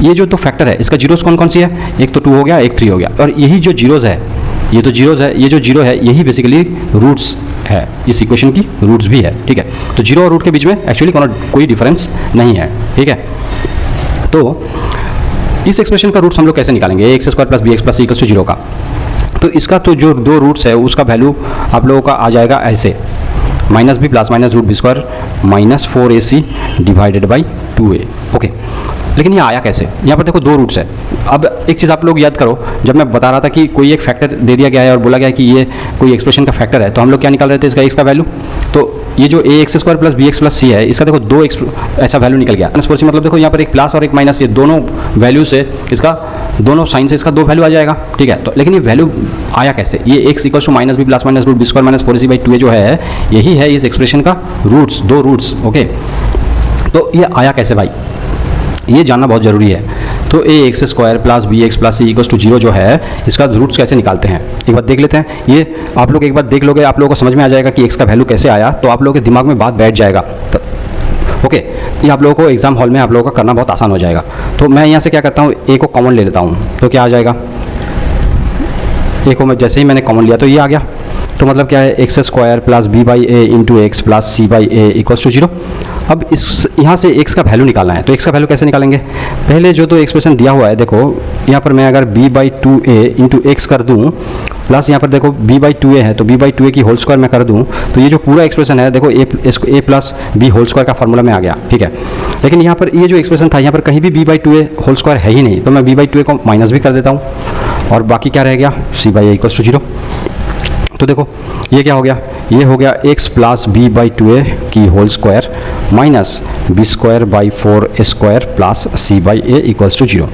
ये जो 2 फैक्टर है इसका जीरोस कौन कौन सी है, एक तो 2 हो गया, एक 3 हो गया, और यही जो जीरोस है, ये तो जीरोस है, ये जो जीरो है यही बेसिकली रूट्स है, इस इक्वेशन की रूट्स भी है। ठीक है, तो जीरो और रूट के बीच में एक्चुअली कोई डिफरेंस नहीं है। ठीक है, तो इस एक्सप्रेशन का रूट्स हम लोग कैसे निकालेंगे, x square plus B x plus c equals to 0 का। तो इसका तो जो 2 रूट्स है उसका वैल्यू आप लोगों का आ जाएगा ऐसे, minus b plus minus root b square minus 4ac divided by 2a। Okay, लेकिन ये आया कैसे, यहाँ पर देखो 2 रूट्स है। अब एक चीज़ आप लोग याद करो, जब मैं बता रहा था कि कोई एक फैक्टर दे दिया गया है और बोला गया है कि ये कोई एक्सप्रेशन का फैक्टर है, तो हम लोग क्या निकाल रहे थे, इसका एक्स का वैल्यू। तो ये जो a x square plus B x plus c है, इसका देखो 2 ऐसा वैल्यू निकल गया। मतलब देखो यहाँ पर एक प्लस और एक माइनस, ये दोनों वैल्यू से इसका, दोनों साइन से इसका 2 वैल्यू आ जाएगा। ठीक है, तो लेकिन ये वैल्यू आया कैसे, ये x equal to minus b plus minus root b square minus 4ac by 2a जो है, यही है इस एक्सप्रेशन का रूट्स, 2 रूट्स। ओके, तो ये आया कैसे भाई, ये जानना बहुत ज़रूरी है। तो a x square plus B x plus c equals to 0 जो है, इसका रूट्स कैसे निकालते हैं एक बार देख लेते हैं। ये आप लोग एक बार देख लोगे, आप लोगों को समझ में आ जाएगा कि एक्स का वैल्यू कैसे आया, तो आप लोगों के दिमाग में बात बैठ जाएगा। ओके, ये आप लोगों को एग्जाम हॉल में आप लोगों का करना बहुत आसान हो जाएगा। तो मैं यहाँ से क्या करता हूँ, ए को कॉमन ले लेता हूँ, तो क्या आ जाएगा, ए को मैं जैसे ही मैंने कॉमन लिया तो ये आ गया। तो मतलब क्या है, x square plus b by a into x plus c by a equals to 0। अब इस यहाँ से एक्स का वैल्यू निकालना है, तो एक्स का वैल्यू कैसे निकालेंगे, पहले जो तो एक्सप्रेशन दिया हुआ है देखो, यहाँ पर मैं अगर b by 2a into x कर दूँ, प्लस यहाँ पर देखो b बाई 2a है, तो b बाई 2a की होल स्क्वायर मैं कर दूँ, तो ये जो पूरा एक्सप्रेशन है देखो a plus b whole square का फार्मूला में आ गया। ठीक है, लेकिन यहाँ पर ये जो एक्सप्रेशन था, यहाँ पर कहीं भी b by 2a whole square है ही नहीं, तो मैं b बाई 2a को माइनस भी कर देता हूँ, और बाकी क्या रह गया, c by a equals to 0। तो देखो ये क्या हो गया, ये हो गया x plus b by 2a की whole square minus B square by 4a square plus c by a equals to 0।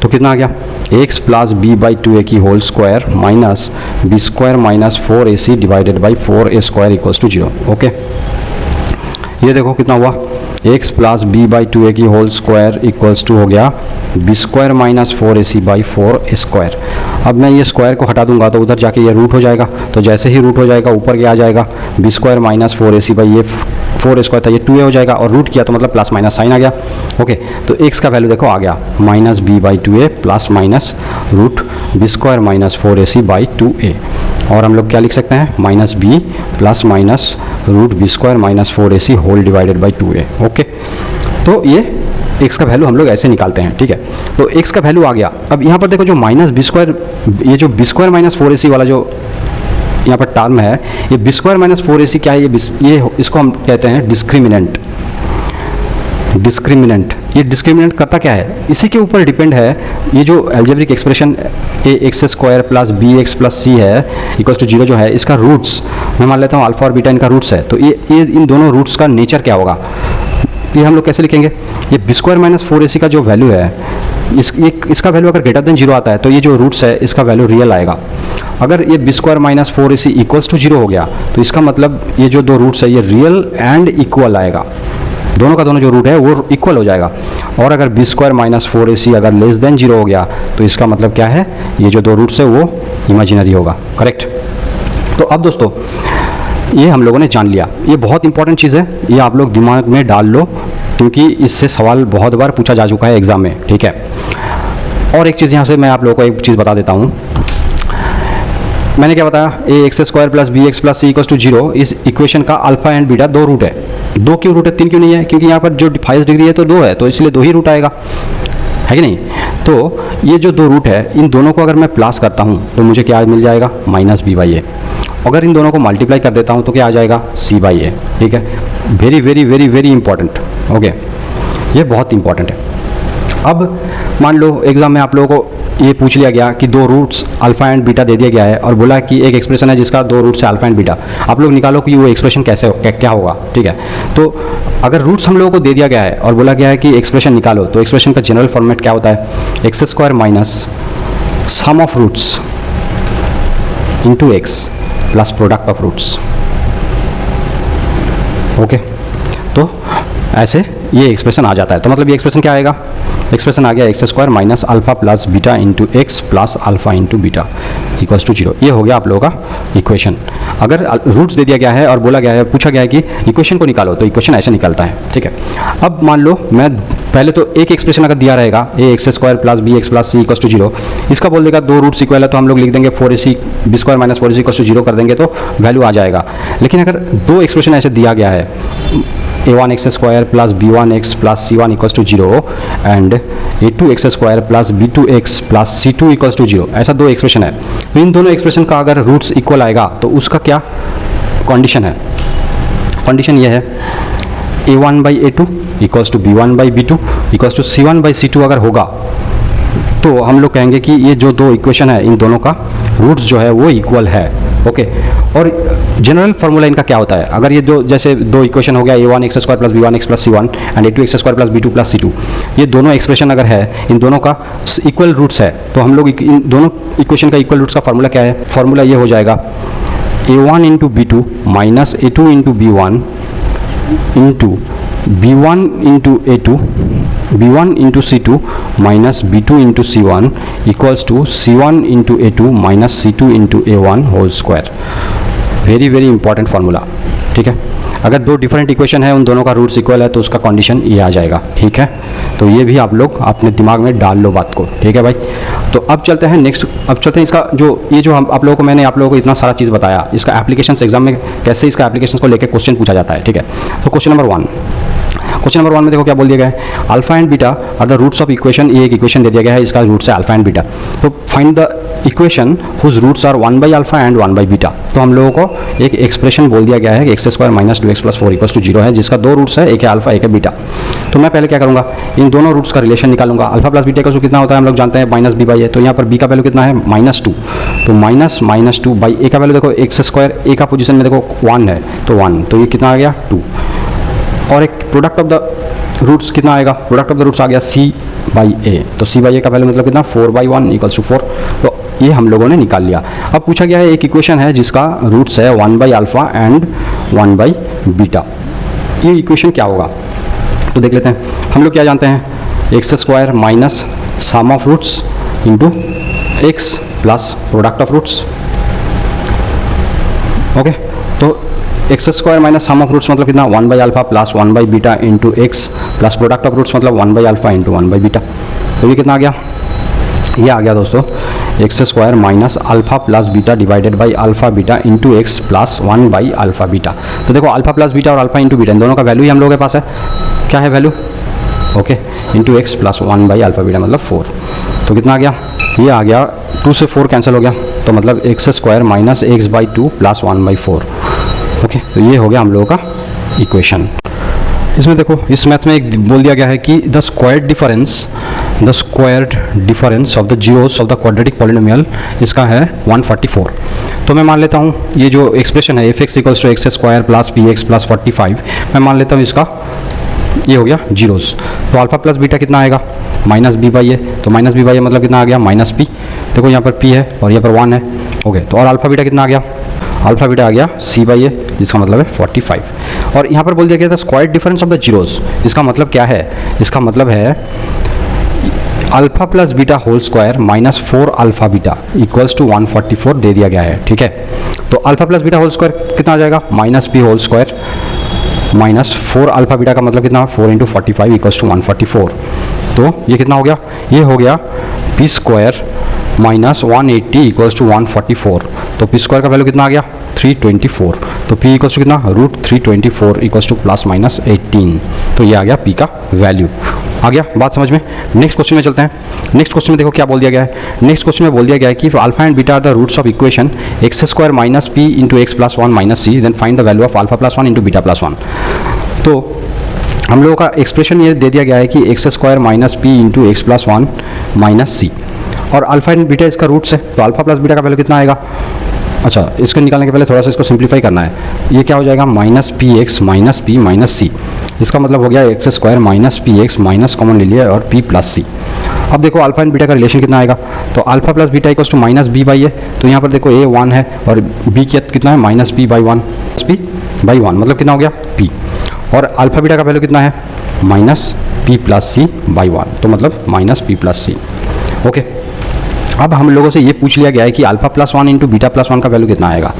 तो कितना आ गया, x plus b by 2a की whole square minus B square minus 4ac divided by 4a square equals to 0। Okay, ये देखो कितना हुआ, x plus b by 2a की होल स्क्वायर इक्वल्स टू हो गया b square minus 4ac by 4a square. अब मैं ये स्क्वायर को हटा दूंगा तो उधर जाके ये रूट हो जाएगा, तो जैसे ही रूट हो जाएगा ऊपर क्या आ जाएगा, B square minus 4ac by ये 4a स्क्वायर था, ये 2a हो जाएगा, और रूट किया तो मतलब प्लस माइनस साइन आ गया। ओके, तो x का वैल्यू देखो आ गया minus b by 2a plus minus root b square minus 4ac by 2a, और हम लोग क्या लिख सकते हैं, minus b plus minus root b square minus 4ac whole divided by 2a। Okay, तो ये x का वैल्यू हम लोग ऐसे निकालते हैं। ठीक है, तो x का वैल्यू आ गया। अब यहाँ पर देखो जो माइनस बी स्क्वायर, ये जो बी स्क्वायर माइनस 4ac वाला जो यहाँ पर टर्म है, ये बी स्क्वायर माइनस 4ac क्या है, ये इसको हम कहते हैं डिस्क्रिमिनेंट। डिस्क्रिमिनेंट, ये डिस्क्रिमिनेंट करता क्या है, इसी के ऊपर डिपेंड है। ये जो algebraic expression a x square plus B x plus c है इक्वल्स टू 0 जो है, इसका रूट्स मैं मान लेता हूँ अल्फा और बीटा इनका रूट्स है, तो ये इन दोनों रूट्स का नेचर क्या होगा, ये हम लोग कैसे लिखेंगे, ये बी स्क्वायर माइनस 4ac का जो वैल्यू है, इसका वैल्यू अगर ग्रेटर देन 0 आता है तो ये जो रूट्स है इसका वैल्यू रियल आएगा। अगर ये b square minus 4ac equals to 0 हो गया तो इसका मतलब ये जो 2 रूट्स है ये रियल एंड इक्वल आएगा, दोनों का दोनों जो रूट है वो इक्वल हो जाएगा। और अगर बी स्क्वायर माइनस 4ac अगर लेस देन 0 हो गया तो इसका मतलब क्या है, ये जो 2 रूट्स है वो इमेजिनरी होगा। करेक्ट, तो अब दोस्तों ये हम लोगों ने जान लिया, ये बहुत इंपॉर्टेंट चीज़ है, ये आप लोग दिमाग में डाल लो, क्योंकि इससे सवाल बहुत बार पूछा जा चुका है एग्जाम में। ठीक है, और एक चीज़ यहाँ से मैं आप लोगों को एक चीज़ बता देता हूँ, मैंने क्या बताया, a x square plus B x plus c equals to 0, इस इक्वेशन का अल्फा एंड बीटा 2 रूट है। 2 क्यों रूट है, 3 क्यों नहीं है, क्योंकि यहाँ पर जो 5 डिग्री है तो 2 है, तो इसलिए 2 ही रूट आएगा, है कि नहीं। तो ये जो 2 रूट है, इन दोनों को अगर मैं प्लस करता हूँ तो मुझे क्या मिल जाएगा, माइनस बी बाई ए। अगर इन दोनों को मल्टीप्लाई कर देता हूँ तो क्या आ जाएगा, सी बाई ए। ठीक है, very very very very important. Okay, ये बहुत इंपॉर्टेंट है। अब मान लो एग्जाम में आप लोगों को ये पूछ लिया गया कि 2 रूट्स अल्फा एंड बीटा दे दिया गया है, और बोला कि एक एक्सप्रेशन है जिसका 2 रूट्स है अल्फा एंड बीटा, आप लोग निकालो कि वो एक्सप्रेशन कैसे क्या होगा। ठीक है, तो अगर रूट्स हम लोगों को दे दिया गया है और बोला गया है कि एक्सप्रेशन निकालो, तो एक्सप्रेशन का जनरल फॉर्मेट क्या होता है, x square minus sum of roots into x plus product of roots. Okay, तो ऐसे ये एक्सप्रेशन आ जाता है। तो मतलब ये एक्सप्रेशन क्या आएगा, एक्सप्रेशन आ गया x square minus alpha plus beta into x plus alpha into beta equals to 0। ये हो गया आप लोगों का इक्वेशन। अगर रूट्स दे दिया गया है और बोला गया है, पूछा गया है कि इक्वेशन को निकालो, तो इक्वेशन ऐसे निकलता है, ठीक है। अब मान लो मैं पहले तो एक एक्सप्रेशन अगर दिया रहेगा a x square plus B x plus c equals to 0, इसका बोल देगा दो रूट्स इक्वल है तो हम लोग लिख देंगे 4ac b square minus 4ac equals to 0 कर देंगे तो वैल्यू आ जाएगा। लेकिन अगर दो एक्सप्रेशन ऐसे दिया गया है a1 x square plus b1 x plus c1 equals to 0 and a2 x square plus b2 x plus c2 equals to 0, ऐसा दो एक्सप्रेशन है। तो इन दोनों एक्सप्रेशन का अगर रूट्स इक्वल आएगा तो उसका क्या कंडीशन है, कंडीशन ये है a1 by a2 equals to b1 by b2 equals to c1 by c2 अगर होगा तो हम लोग कहेंगे कि ये जो दो इक्वेशन है इन दोनों का रूट्स जो है वो इक्वल है, ओके। और जनरल फार्मूला इनका क्या होता है, अगर ये दो जैसे दो इक्वेशन हो गया a1 x square plus b1 x plus c1 and a2 x square plus b2 plus c2, ये दोनों एक्सप्रेशन अगर है इन दोनों का इक्वल रूट्स है तो हम लोग इन दोनों इक्वेशन का इक्वल रूट्स का फार्मूला क्या है, फार्मूला ये हो जाएगा a1 into b2 minus a2 into b1 into b1 into a2 b1 into c2 minus b2 into c1 equals to c1 into a2 minus c2 into a1 whole square. Very very important formula, ठीक है। अगर दो different equation है उन दोनों का roots equal है तो उसका कंडीशन ये आ जाएगा, ठीक है। तो ये भी आप लोग अपने दिमाग में डाल लो बात को, ठीक है भाई। तो अब चलते हैं नेक्स्ट, अब चलते हैं इसका जो ये जो हम आप लोगों को मैंने आप लोगों को इतना सारा चीज़ बताया, इसका एप्लीकेशन एग्जाम में कैसे इसका एप्लीकेशन को लेकर क्वेश्चन पूछा जाता है, ठीक है। तो क्वेश्चन नंबर 1, क्वेश्चन नंबर 1 में देखो क्या बोल दिया गया है, alpha and beta are the roots of equation. ये एक इक्वेशन दे दिया गया है, इसका रूट्स है अल्फा एंड बीटा। तो find the equation whose roots are 1 by alpha and 1 by beta. तो हम लोगों को एक एक्सप्रेशन बोल दिया गया है कि x square minus 2x plus 4 equals to 0 है, जिसका दो रूट्स है, एक है अल्फा एक है बीटा। तो मैं पहले क्या करूँगा, इन दोनों रूट्स का रिलेशन निकालूंगा। अल्फा प्लस बीटा का कितना होता है हम लोग जानते हैं माइनस बी बाई ए। तो यहाँ पर बी का वैल्यू कितना है -2, तो माइनस 2 बाई ए का वैल्यू देखो एक्स स्क्वायर, ए का पोजीशन में देखो 1 है तो 1, तो ये कितना आ गया 2। और एक प्रोडक्ट ऑफ द रूट्स कितना आएगा, प्रोडक्ट ऑफ द रूट्स आ गया सी बाई ए। तो सी बाई ए का वैल्यू मतलब कितना 4 बाई 1 इक्वल्स टू 4। तो ये हम लोगों ने निकाल लिया। अब पूछा गया है एक इक्वेशन है जिसका रूट्स है 1 by alpha and 1 by beta. ये इक्वेशन क्या होगा तो देख लेते हैं। हम लोग क्या जानते हैं, x square minus sum of roots into x plus product of roots, okay. तो x square minus sum of roots मतलब कितना 1 by alpha plus 1 by beta into x plus product of roots मतलब 1 by alpha into 1 by beta. तो ये कितना आ गया, ये आ गया दोस्तों x square minus alpha plus beta divided by alpha beta into x plus 1 by alpha beta. तो देखो अल्फा प्लस बीटा और अल्फा इंटू बीटा इन दोनों का वैल्यू ही हम लोगों के पास है, क्या है value, okay, into x plus 1 by alpha beta मतलब 4। तो कितना आ गया, ये आ गया 2 से 4 कैंसिल हो गया, तो मतलब x square minus x by 2 plus 1 by 4, okay. तो ये हो गया हम लोगों का इक्वेशन। इसमें देखो इस मैथ में एक बोल दिया गया है कि the squared difference of the zeros of the quadratic polynomial, इसका है 144। तो मैं मान लेता हूँ ये जो एक्सप्रेशन है F x equals to x square plus p x plus 45, मैं मान लेता हूँ इसका ये हो गया जीरोस। तो अल्फा प्लस बीटा कितना आएगा माइनस बी बाई ए। तो माइनस बी बाई ए मतलब कितना आ गया माइनस पी, देखो यहाँ पर पी है और यहाँ पर 1 है, ओके। तो और अल्फा बीटा कितना आ गया, अल्फा बीटा आ गया सी बाई ए, जिसका मतलब है 45। और यहाँ पर बोल दिया गया था squared difference of the zeros, इसका मतलब क्या है, इसका मतलब है alpha plus beta whole square minus 4 alpha beta equals to 144 दे दिया गया है, ठीक है। तो alpha plus beta whole square कितना आ जाएगा minus p whole square minus 4 alpha beta का मतलब कितना 4 इंटू 45 इक्वल्स टू 144। तो ये कितना हो गया, ये हो गया p square minus 180 equals to 144। तो पी स्क्वायर का वैल्यू कितना आ गया 324। तो पी इक्वल्स टू कितना √324 इक्वल्स टू प्लस माइनस 18। तो ये आ गया पी का वैल्यू। आ गया बात समझ में। नेक्स्ट क्वेश्चन में चलते हैं। नेक्स्ट क्वेश्चन में देखो क्या बोल दिया गया है। नेक्स्ट क्वेश्चन में बोल दिया गया है कि alpha and beta are the roots of equation x square minus p into x plus 1 minus c, then find the value of alpha plus 1 into beta plus 1। तो हम लोगों का एक्सप्रेशन ये दे दिया गया है कि x square minus p into x plus 1 minus c, और अल्फा एंड बीटा इसका रूट्स है। तो अल्फा प्लस बीटा का वैल्यू कितना आएगा, अच्छा इसको निकालने के पहले थोड़ा सा इसको सिंप्लीफाई करना है। ये क्या हो जाएगा minus p x minus p minus c, इसका मतलब हो गया x square minus p x minus common ले लिया और पी प्लस सी। अब देखो अल्फा एंड बीटा का रिलेशन कितना आएगा, तो alpha plus beta equals to minus b by a. तो यहाँ पर देखो ए 1 है और बी कितना है minus P by 1, P by 1 मतलब कितना हो गया पी। और अल्फा बीटा का वैल्यू कितना है minus p plus c by 1, तो मतलब minus p plus c. Okay, अब हम लोगों से ये पूछ लिया गया है कि alpha plus 1 into beta plus 1 का वैल्यू कितना आएगा।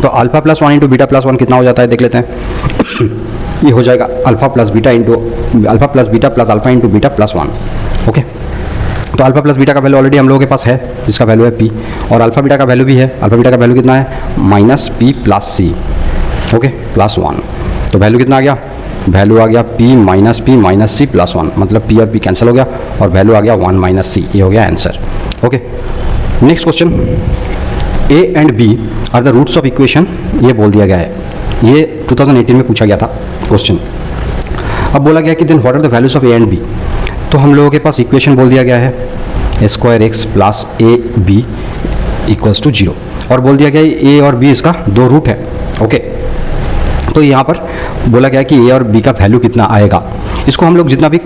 तो alpha plus 1 into beta plus 1 कितना हो जाता है, देख लेते हैं। ये हो जाएगा alpha plus beta plus alpha into beta plus 1। Okay, तो अल्फा प्लस बीटा का वैल्यू ऑलरेडी हम लोगों के पास है, जिसका वैल्यू है पी, और अल्फा बीटा का वैल्यू भी है। अल्फा बीटा का वैल्यू कितना है, minus p plus c, okay, plus 1। तो वैल्यू कितना आ गया, वैल्यू आ गया पी माइनस सी प्लस 1, मतलब पी और पी कैंसिल हो गया और वैल्यू आ गया 1 माइनस सी। ये हो गया answer. Okay, next question, a and b are the roots of equation, ये बोल दिया गया है। ये 2018 में पूछा गया था क्वेश्चन। अब बोला गया कि then what are the values of a and b. तो हम लोगों के पास इक्वेशन बोल दिया गया है square x plus a b equals to 0, और बोल दिया गया है ए और बी इसका दो रूट है। ओके, तो यहाँ पर बोला गया कि ए और बी का वैल्यू कितना आएगा। इसको हम लोग जितना भी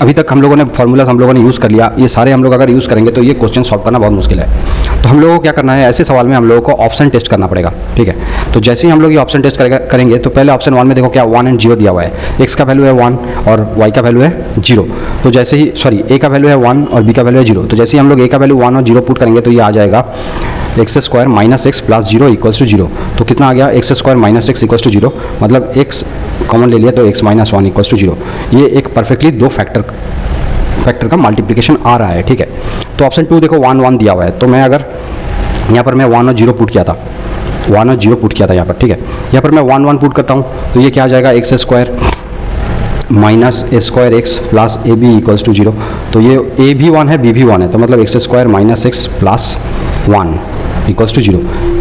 अभी तक हम लोगों ने फार्मूलाज हम लोगों ने यूज़ कर लिया, ये सारे हम लोग अगर यूज़ करेंगे तो ये क्वेश्चन सॉल्व करना बहुत मुश्किल है। तो हम लोगों को क्या करना है, ऐसे सवाल में हम लोगों को ऑप्शन टेस्ट करना पड़ेगा। ठीक है, तो जैसे ही हम लोग ये ऑप्शन टेस्ट करेंगे तो पहले ऑप्शन 1 में देखो क्या 1 एंड 0 दिया हुआ है, एक्स का वैल्यू है 1 और वाई का वैल्यू है 0। तो जैसे ही ए का वैल्यू है 1 और बी का वैल्यू है 0, तो जैसे ही हम लोग ए का वैल्यू 1 और 0 पुट करेंगे तो ये आ जाएगा x square minus x plus 0 equals to 0। तो कितना आ गया, x square minus x equals to 0, मतलब एक्स कॉमन ले लिया तो एक्स माइनस 1 इक्वल्स टू 0। ये एक परफेक्टली दो फैक्टर का मल्टीप्लिकेशन आ रहा है। ठीक है, तो ऑप्शन 2 देखो 1 1 दिया हुआ है, तो मैं अगर यहाँ पर मैं 1 और 0 पुट किया था, 1 और 0 पुट किया था यहाँ पर। ठीक है, यहाँ पर मैं 1 1 पुट करता हूँ तो ये क्या आ जाएगा, x square minus a square x plus a b equals to 0। तो ये ए भी 1 है, बी भी 1 है, तो मतलब x square minus x plus 1 equals to 0।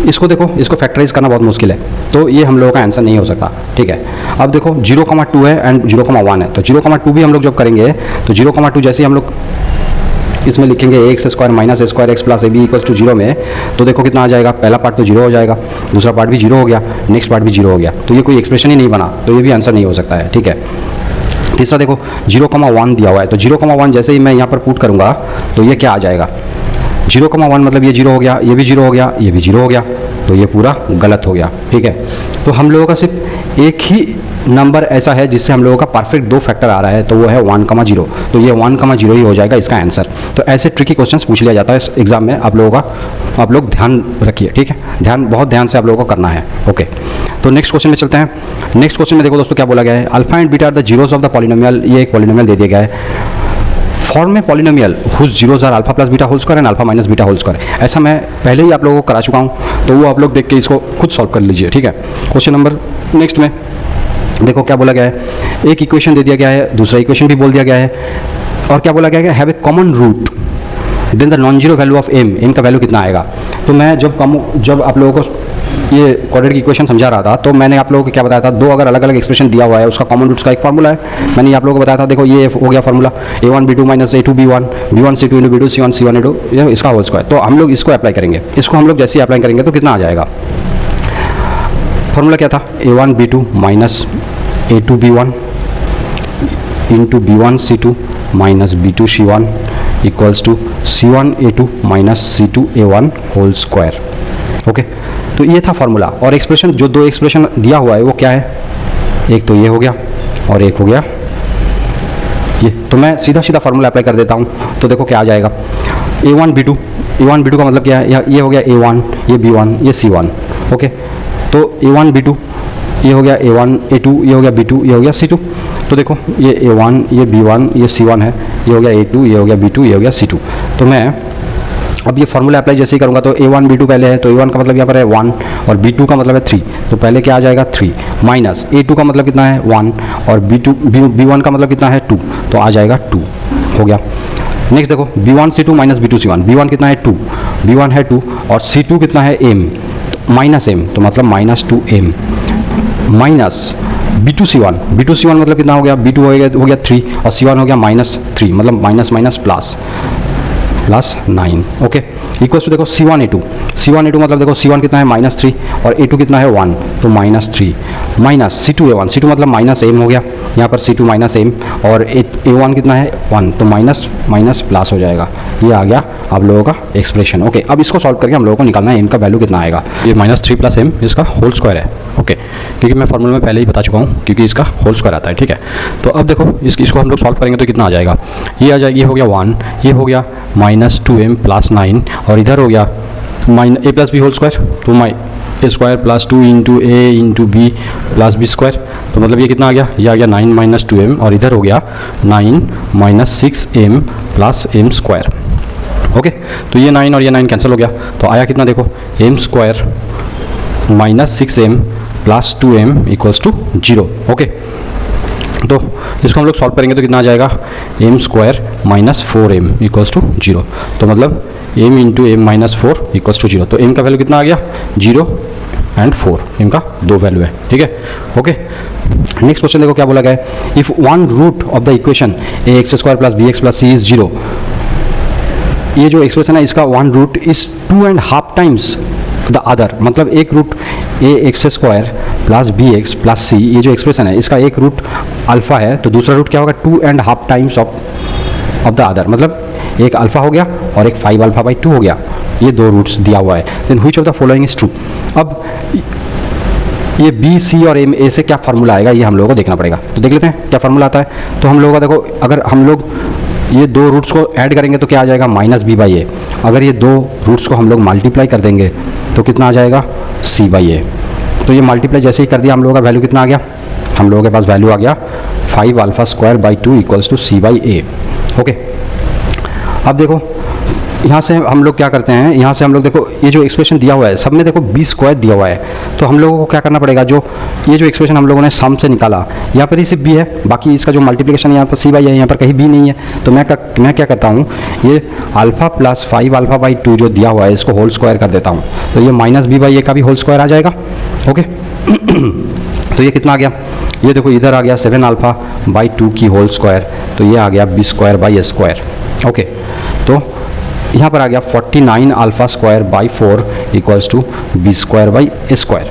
इसको देखो, इसको फैक्टराइज करना बहुत मुश्किल है, तो ये हम लोगों का आंसर नहीं हो सकता। ठीक है, अब देखो 0,2 है एंड 0,1 है, तो 0,2 भी हम लोग जब करेंगे तो 0,2 जैसे हम लोग इसमें लिखेंगे x square minus a square x plus a b equals to 0 में, तो देखो कितना आ जाएगा, पहला पार्ट तो 0 हो जाएगा, दूसरा पार्ट भी 0 हो गया, नेक्स्ट पार्ट भी 0 हो गया, तो ये कोई एक्सप्रेशन ही नहीं बना, तो ये भी आंसर नहीं हो सकता है। ठीक है, तीसरा देखो 0,1 दिया हुआ है, तो 0,1 जैसे ही मैं यहाँ पर पुट करूँगा तो ये क्या आ जाएगा, 0,1 मतलब ये 0 हो गया, ये भी 0 हो गया, ये भी 0 हो गया, तो ये पूरा गलत हो गया। ठीक है, तो हम लोगों का सिर्फ एक ही नंबर ऐसा है जिससे हम लोगों का परफेक्ट दो फैक्टर आ रहा है, तो वो है 1,0, तो ये 1,0 ही हो जाएगा इसका आंसर। तो ऐसे ट्रिकी क्वेश्चंस पूछ लिया जाता है इस एग्जाम में, आप लोग ध्यान रखिए। ठीक है, बहुत ध्यान से आप लोगों को करना है। ओके, तो नेक्स्ट क्वेश्चन में चलते हैं। नेक्स्ट क्वेश्चन में देखो दोस्तों क्या बोला गया है, alpha and beta are the zeros of the polynomial. ये एक पॉलिनोमियल दे दिया गया है, फॉर्म में polynomial whose zeros are alpha plus beta whole square and alpha minus beta whole square. ऐसा मैं पहले ही आप लोगों को करा चुका हूँ, तो वो आप लोग देख के इसको खुद सॉल्व कर लीजिए। ठीक है, क्वेश्चन नंबर नेक्स्ट में देखो क्या बोला गया है, एक इक्वेशन दे दिया गया है, दूसरा इक्वेशन भी बोल दिया गया है, और क्या बोला गया है, have a common root then the non zero value of m का वैल्यू कितना आएगा। तो मैं जब आप लोगों को ये क्वाड्रेटिक की इक्वेशन समझा रहा था, तो मैंने आप लोगों को क्या बताया था, दो अगर अलग अलग एक्सप्रेशन दिया हुआ है उसका कॉमन रूट्स का एक फार्मूला है, मैंने आप लोगों को बताया था। देखो ये हो गया formula a1 b2 minus a2 b1 b1 c2 into b2 c1 c1 into इसका होल स्क्वायर। तो हम लोग इसको अप्लाई करेंगे, इसको हम लोग जैसे ही अप्लाई करेंगे तो कितना आ जाएगा, फार्मूला क्या था, a1 b2 minus a2 b1 into b1 c2 minus b2 c1 equals to c1 a2 minus c2 a1 whole square. Okay, तो ये था फार्मूला, और एक्सप्रेशन जो दो एक्सप्रेशन दिया हुआ है वो क्या है, एक तो ये हो गया और एक हो गया ये। तो मैं सीधा फार्मूला अप्लाई कर देता हूँ, तो देखो क्या आ जाएगा, a1 b2 का मतलब क्या है, ये हो गया a1, ये b1, ये c1। ओके, तो a1 b2 ये हो गया a1 a2, ये हो गया b2, ये हो गया c2। तो देखो ये a1, ये b1, ये c1 है, ये हो गया a2, ये हो गया b2, ये हो गया c2। तो मैं अब ये फार्मूला अप्लाई जैसे ही करूँगा तो a1 b2 पहले है, तो a1 का मतलब यहाँ पर है 1 और b2 का मतलब है 3, तो पहले क्या आ जाएगा 3 माइनस a2 का मतलब कितना है 1 और b1 का मतलब कितना है 2, तो आ जाएगा 2 हो गया। नेक्स्ट देखो b1 c2 minus b2 c1, b1 कितना है 2, b1 है 2 और c2 कितना है m माइनस m, तो मतलब minus 2m minus b2 c1 मतलब कितना हो गया, b2 हो गया 3 और c1 हो गया माइनस 3, मतलब minus minus plus 9। Okay, equals to देखो c1 a2 मतलब देखो c1 कितना है माइनस 3 और a2 कितना है 1, तो माइनस 3 माइनस C2 मतलब माइनस एम हो गया, यहाँ पर C2 माइनस एम, और A1 कितना है 1, तो माइनस माइनस प्लस हो जाएगा। ये आ गया आप लोगों का एक्सप्रेशन। ओके, अब इसको सॉल्व करके हम लोगों को निकालना है एम का वैल्यू कितना आएगा। ये -3 + m इसका होल स्क्वायर है। ओके, क्योंकि मैं फॉर्मूला में पहले ही बता चुका हूँ, क्योंकि इसका होल स्क्वायर आता है। ठीक है, तो अब देखो इसको हम लोग सॉल्व करेंगे तो कितना आ जाएगा। ये आ जाएगा, ये हो गया 1, ये हो गया -2m + 9, और इधर हो गया a + b होल स्क्वायर, तो a square + 2 × a × b + b square, तो मतलब ये कितना आ गया, ये आ गया 9 - 2m, और इधर हो गया 9 - 6m + m स्क्वायर। ओके, तो ये 9 और ये 9 कैंसिल हो गया, तो आया कितना देखो, m square - 6m + 2m = 0। Okay, तो इसको हम लोग सॉल्व करेंगे तो कितना आ जाएगा, m स्क्वायर - 4m = 0, तो मतलब m × m - 4 = 0, तो m का वैल्यू कितना आ गया, 0 और 4, m का 2 वैल्यू है। ठीक है, ओके। नेक्स्ट क्वेश्चन देखो क्या बोला गया है, if one root of the equation ax² + bx + c is 0, ये जो एक्सप्रेशन है इसका one root is 2.5 times the other, मतलब एक रूट ax² + bx + c, ये जो एक्सप्रेशन है इसका एक रूट अल्फा है, तो दूसरा रूट क्या होगा 2.5 टाइम्स ऑफ द अदर, मतलब एक अल्फा हो गया और एक 5α/2 हो गया, ये दो रूट्स दिया हुआ है। Then which of the following is true. अब ये बी, सी और एम, ए से क्या फार्मूला आएगा ये हम लोगों को देखना पड़ेगा, तो देख लेते हैं क्या फार्मूला आता है। तो हम लोगों का देखो, अगर हम लोग ये दो रूट्स को ऐड करेंगे तो क्या आ जाएगा, -b/a। अगर ये दो रूट्स को हम लोग मल्टीप्लाई कर देंगे तो कितना आ जाएगा, c/a। तो ये मल्टीप्लाई जैसे ही कर दिया हम लोगों का वैल्यू कितना आ गया, हम लोगों के पास वैल्यू आ गया 5α² / 2 = c/a। ओके, अब देखो यहाँ से हम लोग क्या करते हैं, यहाँ से हम लोग देखो ये जो एक्सप्रेशन दिया हुआ है सब में देखो b² दिया हुआ है, तो हम लोगों को क्या करना पड़ेगा, जो ये जो एक्सप्रेशन हम लोगों ने सम से निकाला यहाँ पर ही सिर्फ b है, बाकी इसका जो मल्टीप्लिकेशन यहाँ पर c/a है, यहाँ पर कहीं b नहीं है। तो मैं क्या करता हूँ, ये α + 5α/2 जो दिया हुआ है इसको होल स्क्वायर कर देता हूँ, तो ये -b/a का भी होल स्क्वायर आ जाएगा। ओके, तो ये कितना आ गया, ये देखो इधर आ गया 7α/2 की होल स्क्वायर, तो ये आ गया b²/a²। ओके, तो यहाँ पर आ गया 49α² / 4 = b²/a²।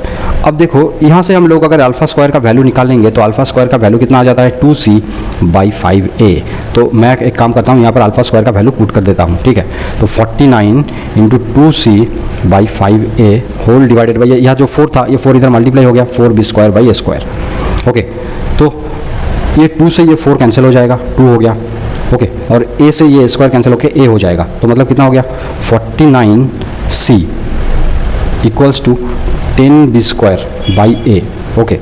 अब देखो यहाँ से हम लोग अगर α² का वैल्यू निकालेंगे तो α² का वैल्यू कितना आ जाता है 2c/5a। तो मैं एक काम करता हूँ, यहाँ पर α² का वैल्यू पुट कर देता हूँ। ठीक है, तो 49 × 2c/5a होल डिवाइडेड बाई, यहाँ जो 4 था ये 4 इधर मल्टीप्लाई हो गया 4b²/a²। ओके, तो ये 2 से ये 4 कैंसिल हो जाएगा, 2 हो गया। ओके, और a से ये स्क्वायर कैंसिल होकर a हो जाएगा, तो मतलब कितना हो गया 49c = 10b²/a। ओके,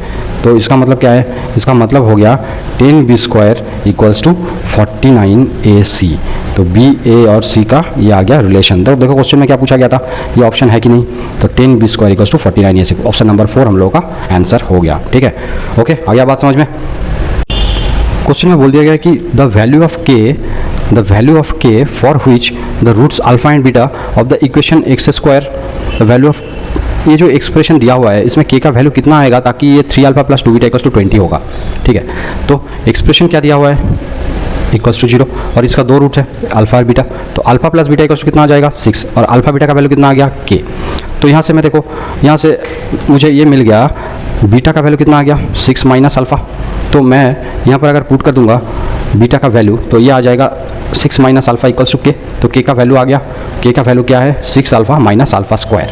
तो इसका मतलब क्या है, इसका मतलब हो गया 10b² = 49ac। तो b, a और c का ये आ गया रिलेशन। तो देखो क्वेश्चन में क्या पूछा गया था, ये ऑप्शन है कि नहीं, तो 10b² = 49ac, ऑप्शन नंबर 4 हम लोगों का आंसर हो गया। ठीक है, ओके, आ गया बात समझ में। क्वेश्चन में बोल दिया गया कि the value of k for which the roots alpha and beta of the equation x², the value of, ये जो एक्सप्रेशन दिया हुआ है इसमें k का वैल्यू कितना आएगा ताकि ये 3α + 2β = 20 होगा। ठीक है, तो एक्सप्रेशन क्या दिया हुआ है =0, और इसका दो रूट है अल्फा और बीटा, तो अल्फा + बीटा = कितना आ जाएगा 6, और अल्फा बीटा का वैल्यू कितना आ गया k। तो यहाँ से मैं देखो, यहाँ से मुझे ये मिल गया, बीटा का वैल्यू कितना आ गया 6 - अल्फा, तो मैं यहाँ पर अगर पुट कर दूंगा बीटा का वैल्यू तो ये आ जाएगा 6 - अल्फा = k, तो k का वैल्यू आ गया, k का वैल्यू क्या है 6α - α²।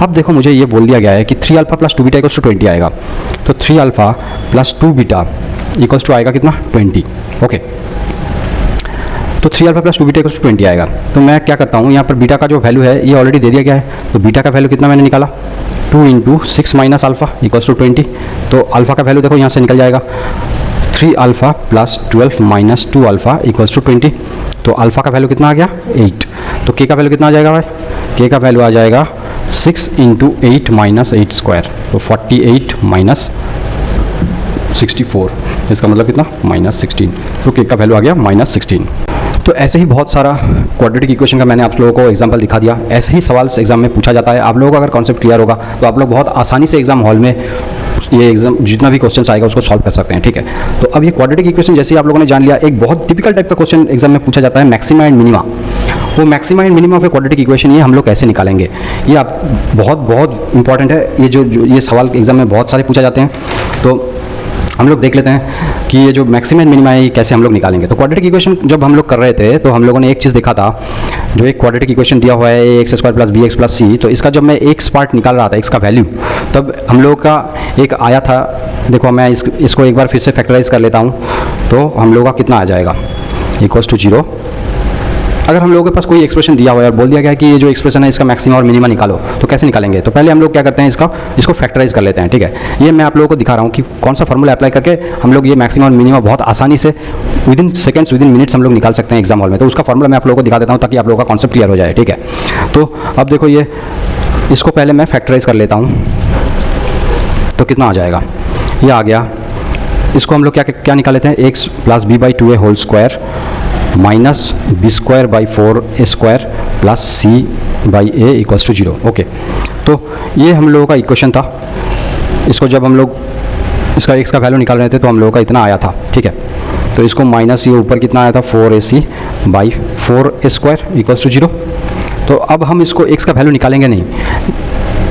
अब देखो मुझे ये बोल दिया गया है कि 3α + 2β = 20 आएगा, तो 3α + 2β = आएगा कितना 20। ओके, तो 3α + 2β = 20 आएगा, तो मैं क्या करता हूँ, यहाँ पर बीटा का जो वैल्यू है ये ऑलरेडी दे दिया गया है, तो बीटा का वैल्यू कितना मैंने निकाला 2 × 6 - अल्फा = 20, तो अल्फा का वैल्यू देखो यहाँ से निकल जाएगा 3α + 12 - 2α = 20, तो अल्फा का वैल्यू कितना आ गया 8, तो k का वैल्यू कितना आ जाएगा भाई, k का वैल्यू आ जाएगा 6 × 8 - 8², तो 48 - 64, इसका मतलब कितना -16, तो k का वैल्यू आ गया -16। तो ऐसे ही बहुत सारा क्वाड्रेटिक इक्वेशन का मैंने आप लोगों को एग्जांपल दिखा दिया, ऐसे ही सवाल एग्जाम में पूछा जाता है। आप लोगों का अगर कॉन्सेप्ट क्लियर होगा तो आप लोग बहुत आसानी से एग्जाम हॉल में ये एग्जाम जितना भी क्वेश्चन आएगा उसको सॉल्व कर सकते हैं। ठीक है, तो अब ये क्वाड्रेटिक इक्वेशन जैसे आप लोगों ने जान लिया, एक बहुत टिपिकल टाइप का क्वेश्चन एग्जाम में पूछा जाता है मैक्सिमा एंड मिनिमा। वो maxima and minima of a quadratic equation ये हम लोग कैसे निकालेंगे, ये आप बहुत इंपॉर्टेंट है। ये जो ये सवाल एग्जाम में बहुत सारे पूछा जाते हैं। तो हम लोग देख लेते हैं कि ये जो मैक्सिमम मिनिमा है ये कैसे हम लोग निकालेंगे। तो क्वाड्रेटिक इक्वेशन जब हम लोग कर रहे थे तो हम लोगों ने एक चीज़ देखा था, जो एक क्वाड्रेटिक इक्वेशन दिया हुआ है a x square plus B x plus c, तो इसका जब मैं एक्स पार्ट निकाल रहा था, एक्स का वैल्यू, तब हम लोग का एक आया था, देखो मैं इसको एक बार फिर से फैक्टराइज कर लेता हूँ, तो हम लोग का कितना आ जाएगा, इक्वल्स टू 0। अगर हम लोगों के पास कोई एक्सप्रेशन दिया हुआ है और बोल दिया गया कि ये जो एक्सप्रेशन है इसका मैक्सिमम और मिनिमा निकालो, तो कैसे निकालेंगे? तो पहले हम लोग क्या करते हैं, इसको फैक्टराइज कर लेते हैं, ठीक है। ये मैं आप लोगों को दिखा रहा हूँ कि कौन सा फॉर्मूला अप्लाई करके हम लोग ये मैक्सिमम और मिनिमा बहुत आसानी से विदिन सेकंड्स, विदिन मिनट्स हम लोग निकाल सकते हैं एग्जाम हॉल में। तो उसका फॉर्मूला मैं आप लोगों को दिखा देता हूँ ताकि आप लोगों का कॉन्सेप्ट क्लियर हो जाए, ठीक है। तो अब देखो ये, इसको पहले मैं फैक्टराइज कर लेता हूँ, तो कितना आ जाएगा, ये आ गया। इसको हम लोग क्या निकाल लेते हैं, x plus b by 2a whole square minus B square by 4a square plus c by a equals to 0। Okay, तो ये हम लोगों का इक्वेशन था। इसको जब हम लोग इसका एक्स का वैल्यू निकाल रहे थे तो हम लोगों का इतना आया था, ठीक है। तो इसको माइनस ये ऊपर कितना आया था, 4ac by 4a square equals to 0। तो अब हम इसको एक्स का वैल्यू निकालेंगे नहीं,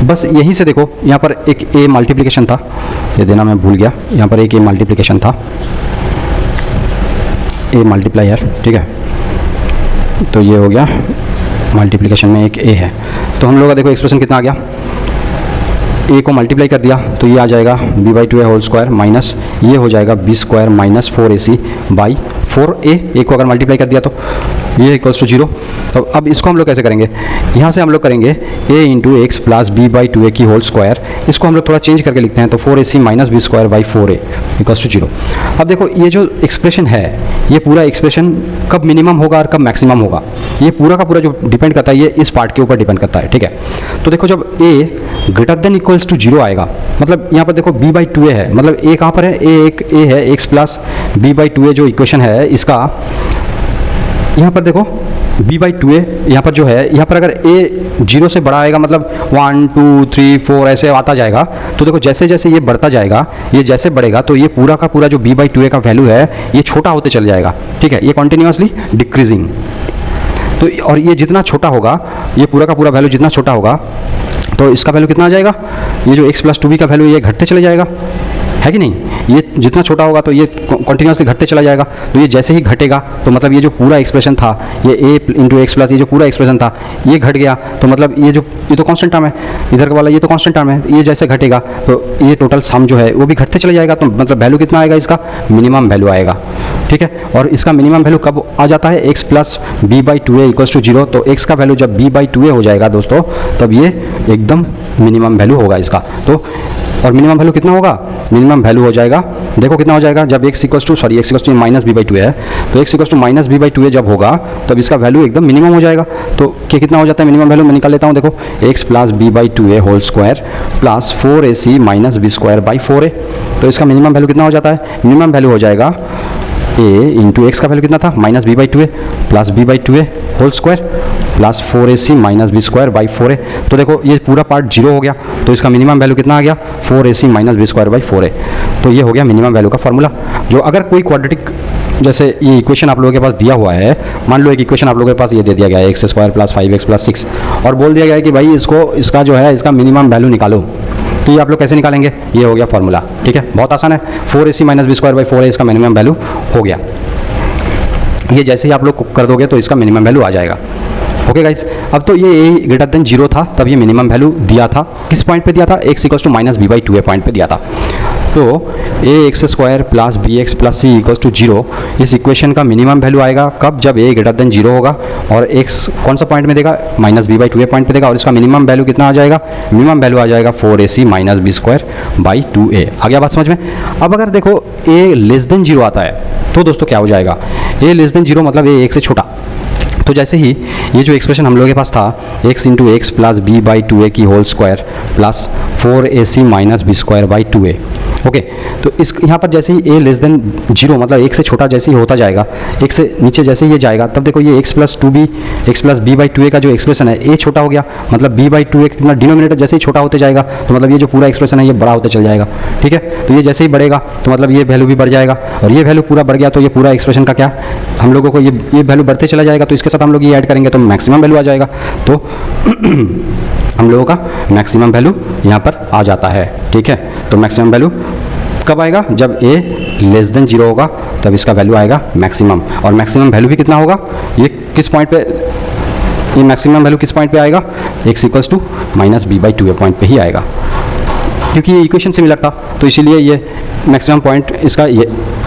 बस यहीं से देखो, यहाँ पर एक a मल्टीप्लिकेशन था, ये देना मैं भूल गया, यहाँ पर एक a मल्टीप्लिकेशन था, a मल्टीप्लायर, ठीक है। तो ये हो गया मल्टीप्लिकेशन में एक a है। तो हम लोग का देखो एक्सप्रेशन कितना आ गया, a को मल्टीप्लाई कर दिया तो ये आ जाएगा b by 2a whole square minus ये हो जाएगा b square minus 4ac by 4a को अगर मल्टीप्लाई कर दिया तो ये इक्वल्स टू 0। तो अब इसको हम लोग कैसे करेंगे, यहाँ से हम लोग करेंगे a into x plus b by 2a की होल स्क्वायर, इसको हम लोग थोड़ा चेंज करके लिखते हैं, तो 4ac minus B square by 4a equals to 0। अब देखो ये जो एक्सप्रेशन है, ये पूरा एक्सप्रेशन कब मिनिमम होगा और कब मैक्सिमम होगा, ये पूरा का पूरा जो डिपेंड करता है, ये इस पार्ट के ऊपर डिपेंड करता है, ठीक है। तो देखो जब a greater than equals to 0 आएगा, मतलब यहाँ पर देखो b बाई 2a है, मतलब a कहाँ पर है, a है x plus b by 2a जो इक्वेशन है इसका, यहाँ पर देखो b बाई 2a यहाँ पर जो है, यहाँ पर अगर a 0 से बड़ा आएगा, मतलब 1 2 3 4 ऐसे आता जाएगा, तो देखो जैसे जैसे ये बढ़ता जाएगा, ये जैसे बढ़ेगा तो ये पूरा का पूरा जो b बाई 2a का वैल्यू है ये छोटा होते चल जाएगा, ठीक है। ये कॉन्टिन्यूसली डिक्रीजिंग, तो और ये जितना छोटा होगा, ये पूरा का पूरा वैल्यू जितना छोटा होगा, तो इसका वैल्यू कितना आ जाएगा, ये जो x प्लस 2b का वैल्यू ये घटते चले जाएगा, है कि नहीं। ये जितना छोटा होगा तो ये कॉन्टिन्यूसली घटते चला जाएगा, तो ये जैसे ही घटेगा तो मतलब ये जो पूरा एक्सप्रेशन था, ये a इंटू एक्स प्लस ये जो पूरा एक्सप्रेशन था ये घट गया, तो मतलब ये तो कांस्टेंट टर्म है, इधर का वाला ये तो कांस्टेंट टर्म है, ये जैसे घटेगा तो ये टोटल सम जो है वो भी घटते चला जाएगा, तो मतलब वैल्यू कितना आएगा, इसका मिनिमम वैल्यू आएगा, ठीक है। और इसका मिनिमम वैल्यू कब आ जाता है, x plus b by 2a equals to 0। तो एक्स का वैल्यू जब b बाई 2a हो जाएगा दोस्तों, तब ये एकदम मिनिमम वैल्यू होगा इसका। तो और मिनिमम वैल्यू कितना होगा, मिनिमम वैल्यू हो जाएगा, देखो कितना हो जाएगा, जब x equals to minus b by 2a है, तो x equals to minus b by 2a जब होगा तब इसका वैल्यू एकदम मिनिमम हो जाएगा। तो कितना हो जाता है मिनिमम वैल्यू, मैं निकाल लेता हूँ, देखो x plus b by 2a whole square plus 4ac minus B square by 4a। तो इसका मिनिमम वैल्यू कितना हो जाता है, मिनिमम वैल्यू हो जाएगा a इंटू एक्स का वैल्यू कितना था, minus b by 2a plus b by 2a whole square plus 4ac minus B square by 4a। तो देखो ये पूरा पार्ट 0 हो गया, तो इसका मिनिमम वैल्यू कितना आ गया, 4ac minus B square by 4a। तो ये हो गया मिनिमम वैल्यू का फॉर्मूला। जो अगर कोई क्वाड्रेटिक जैसे ये इक्वेशन आप लोगों के पास दिया हुआ है, मान लो एक इक्वेशन आप लोगों के पास ये दे दिया गया है x square plus 5x plus 6, और बोल दिया गया है कि भाई इसका जो है इसका मिनिमम वैल्यू निकालो, तो ये आप लोग कैसे निकालेंगे, ये हो गया फॉर्मूला, ठीक है, बहुत आसान है। 4ac minus B square by 4a इसका मिनिमम वैल्यू हो गया। ये जैसे ही आप लोग कर दोगे तो इसका मिनिमम वैल्यू आ जाएगा। ओके गाइस, अब तो ये a ग्रेटर देन 0 था, तब ये मिनिमम वैल्यू दिया था, किस पॉइंट पे दिया था, x equals to minus b by 2a point पे दिया था। तो a x square plus B x plus c equals to 0 इस इक्वेशन का मिनिमम वैल्यू आएगा कब, जब a ग्रेटर देन 0 होगा, और x कौन सा पॉइंट में देगा, minus b by 2a point पे देगा, और इसका मिनिमम वैल्यू कितना आ जाएगा, मिनिमम वैल्यू आ जाएगा 4ac minus B square by 2a। आ गया बात समझ में। अब अगर देखो a लेस देन 0 आता है तो दोस्तों क्या हो जाएगा, a लेस देन 0 मतलब a 1 से छोटा। तो जैसे ही ये जो एक्सप्रेशन हम लोगों के पास था, x into x plus b by 2a की whole square plus 4ac minus B square by 2a, okay. तो इस यहाँ पर जैसे ही a लेस देन 0 मतलब 1 से छोटा जैसे ही होता जाएगा, 1 से नीचे जैसे ही ये जाएगा, तब देखो ये x plus b by 2a का जो एक्सप्रेशन है a छोटा हो गया, मतलब b बाई 2a कितना डिनोमिनेटर जैसे ही छोटा होते जाएगा, तो मतलब ये जो पूरा एक्सप्रेशन है ये बड़ा होते चल जाएगा, ठीक है। तो ये जैसे ही बढ़ेगा तो मतलब ये वैल्यू भी बढ़ जाएगा, और ये वैल्यू पूरा बढ़ गया तो ये पूरा एक्सप्रेशन का क्या हम लोगों को ये वैल्यू बढ़ते चला जाएगा, तो इसके साथ हम लोग ये ऐड करेंगे तो मैक्सिमम वैल्यू आ जाएगा। तो हम लोगों का मैक्सिमम वैल्यू यहाँ पर आ जाता है, ठीक है। तो मैक्सिमम वैल्यू कब आएगा? जब a लेस देन 0 होगा तब इसका वैल्यू आएगा मैक्सिमम। और मैक्सिमम वैल्यू भी कितना होगा? ये किस पॉइंट पे, ये मैक्सिमम वैल्यू किस पॉइंट पे आएगा? x equals to minus b by 2 point पे ही आएगा, क्योंकि ये इक्वेशन सिमिलर था तो इसीलिए ये मैक्सिमम पॉइंट, इसका ये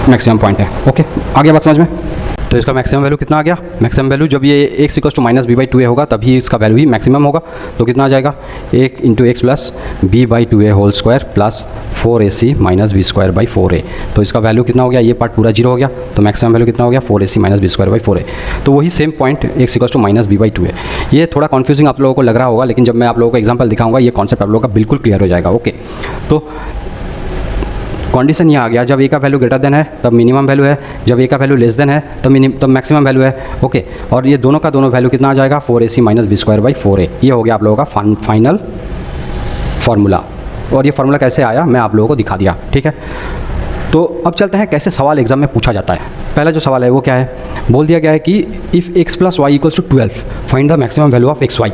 मैक्सिमम पॉइंट है। ओके, आ गया बात समझ में? तो इसका मैक्सिमम वैल्यू कितना आ गया? मैक्सिमम वैल्यू जब ये x equals to minus b by 2 होगा तभी इसका वैल्यू ही मैक्सिमम होगा। तो कितना आ जाएगा? 1 into x plus b by 2a whole square plus 4ac minus B square by 4a। तो इसका वैल्यू कितना हो गया? ये पार्ट पूरा 0 हो गया, तो मैक्सिमम वैल्यू कितना हो गया? 4ac minus B square by 4a। तो वही same point x equals to minus b by 2 है। ये थोड़ा कन्फ्यूजिंग आप लोगों को लग रहा होगा, लेकिन जब मैं आप लोगों को एग्जाम्पल दिखाऊंगा ये कॉन्सेप्ट आप लोगों का बिल्कुल क्लियर हो जाएगा। ओके, तो कंडीशन ये आ गया, जब a का वैल्यू ग्रेटर देन है तब मिनिमम वैल्यू है, जब a का वैल्यू लेस देन है तब मैक्सिमम वैल्यू है। ओके, और ये दोनों का दोनों वैल्यू कितना आ जाएगा? 4ac minus B square by 4a। ये हो गया आप लोगों का फाइनल फार्मूला। और ये फार्मूला कैसे आया मैं आप लोगों को दिखा दिया, ठीक है। तो अब चलते हैं कैसे सवाल एग्जाम में पूछा जाता है। पहला जो सवाल है वो क्या है? बोल दिया गया है कि if x plus y equals to 12 find the maximum value of x y.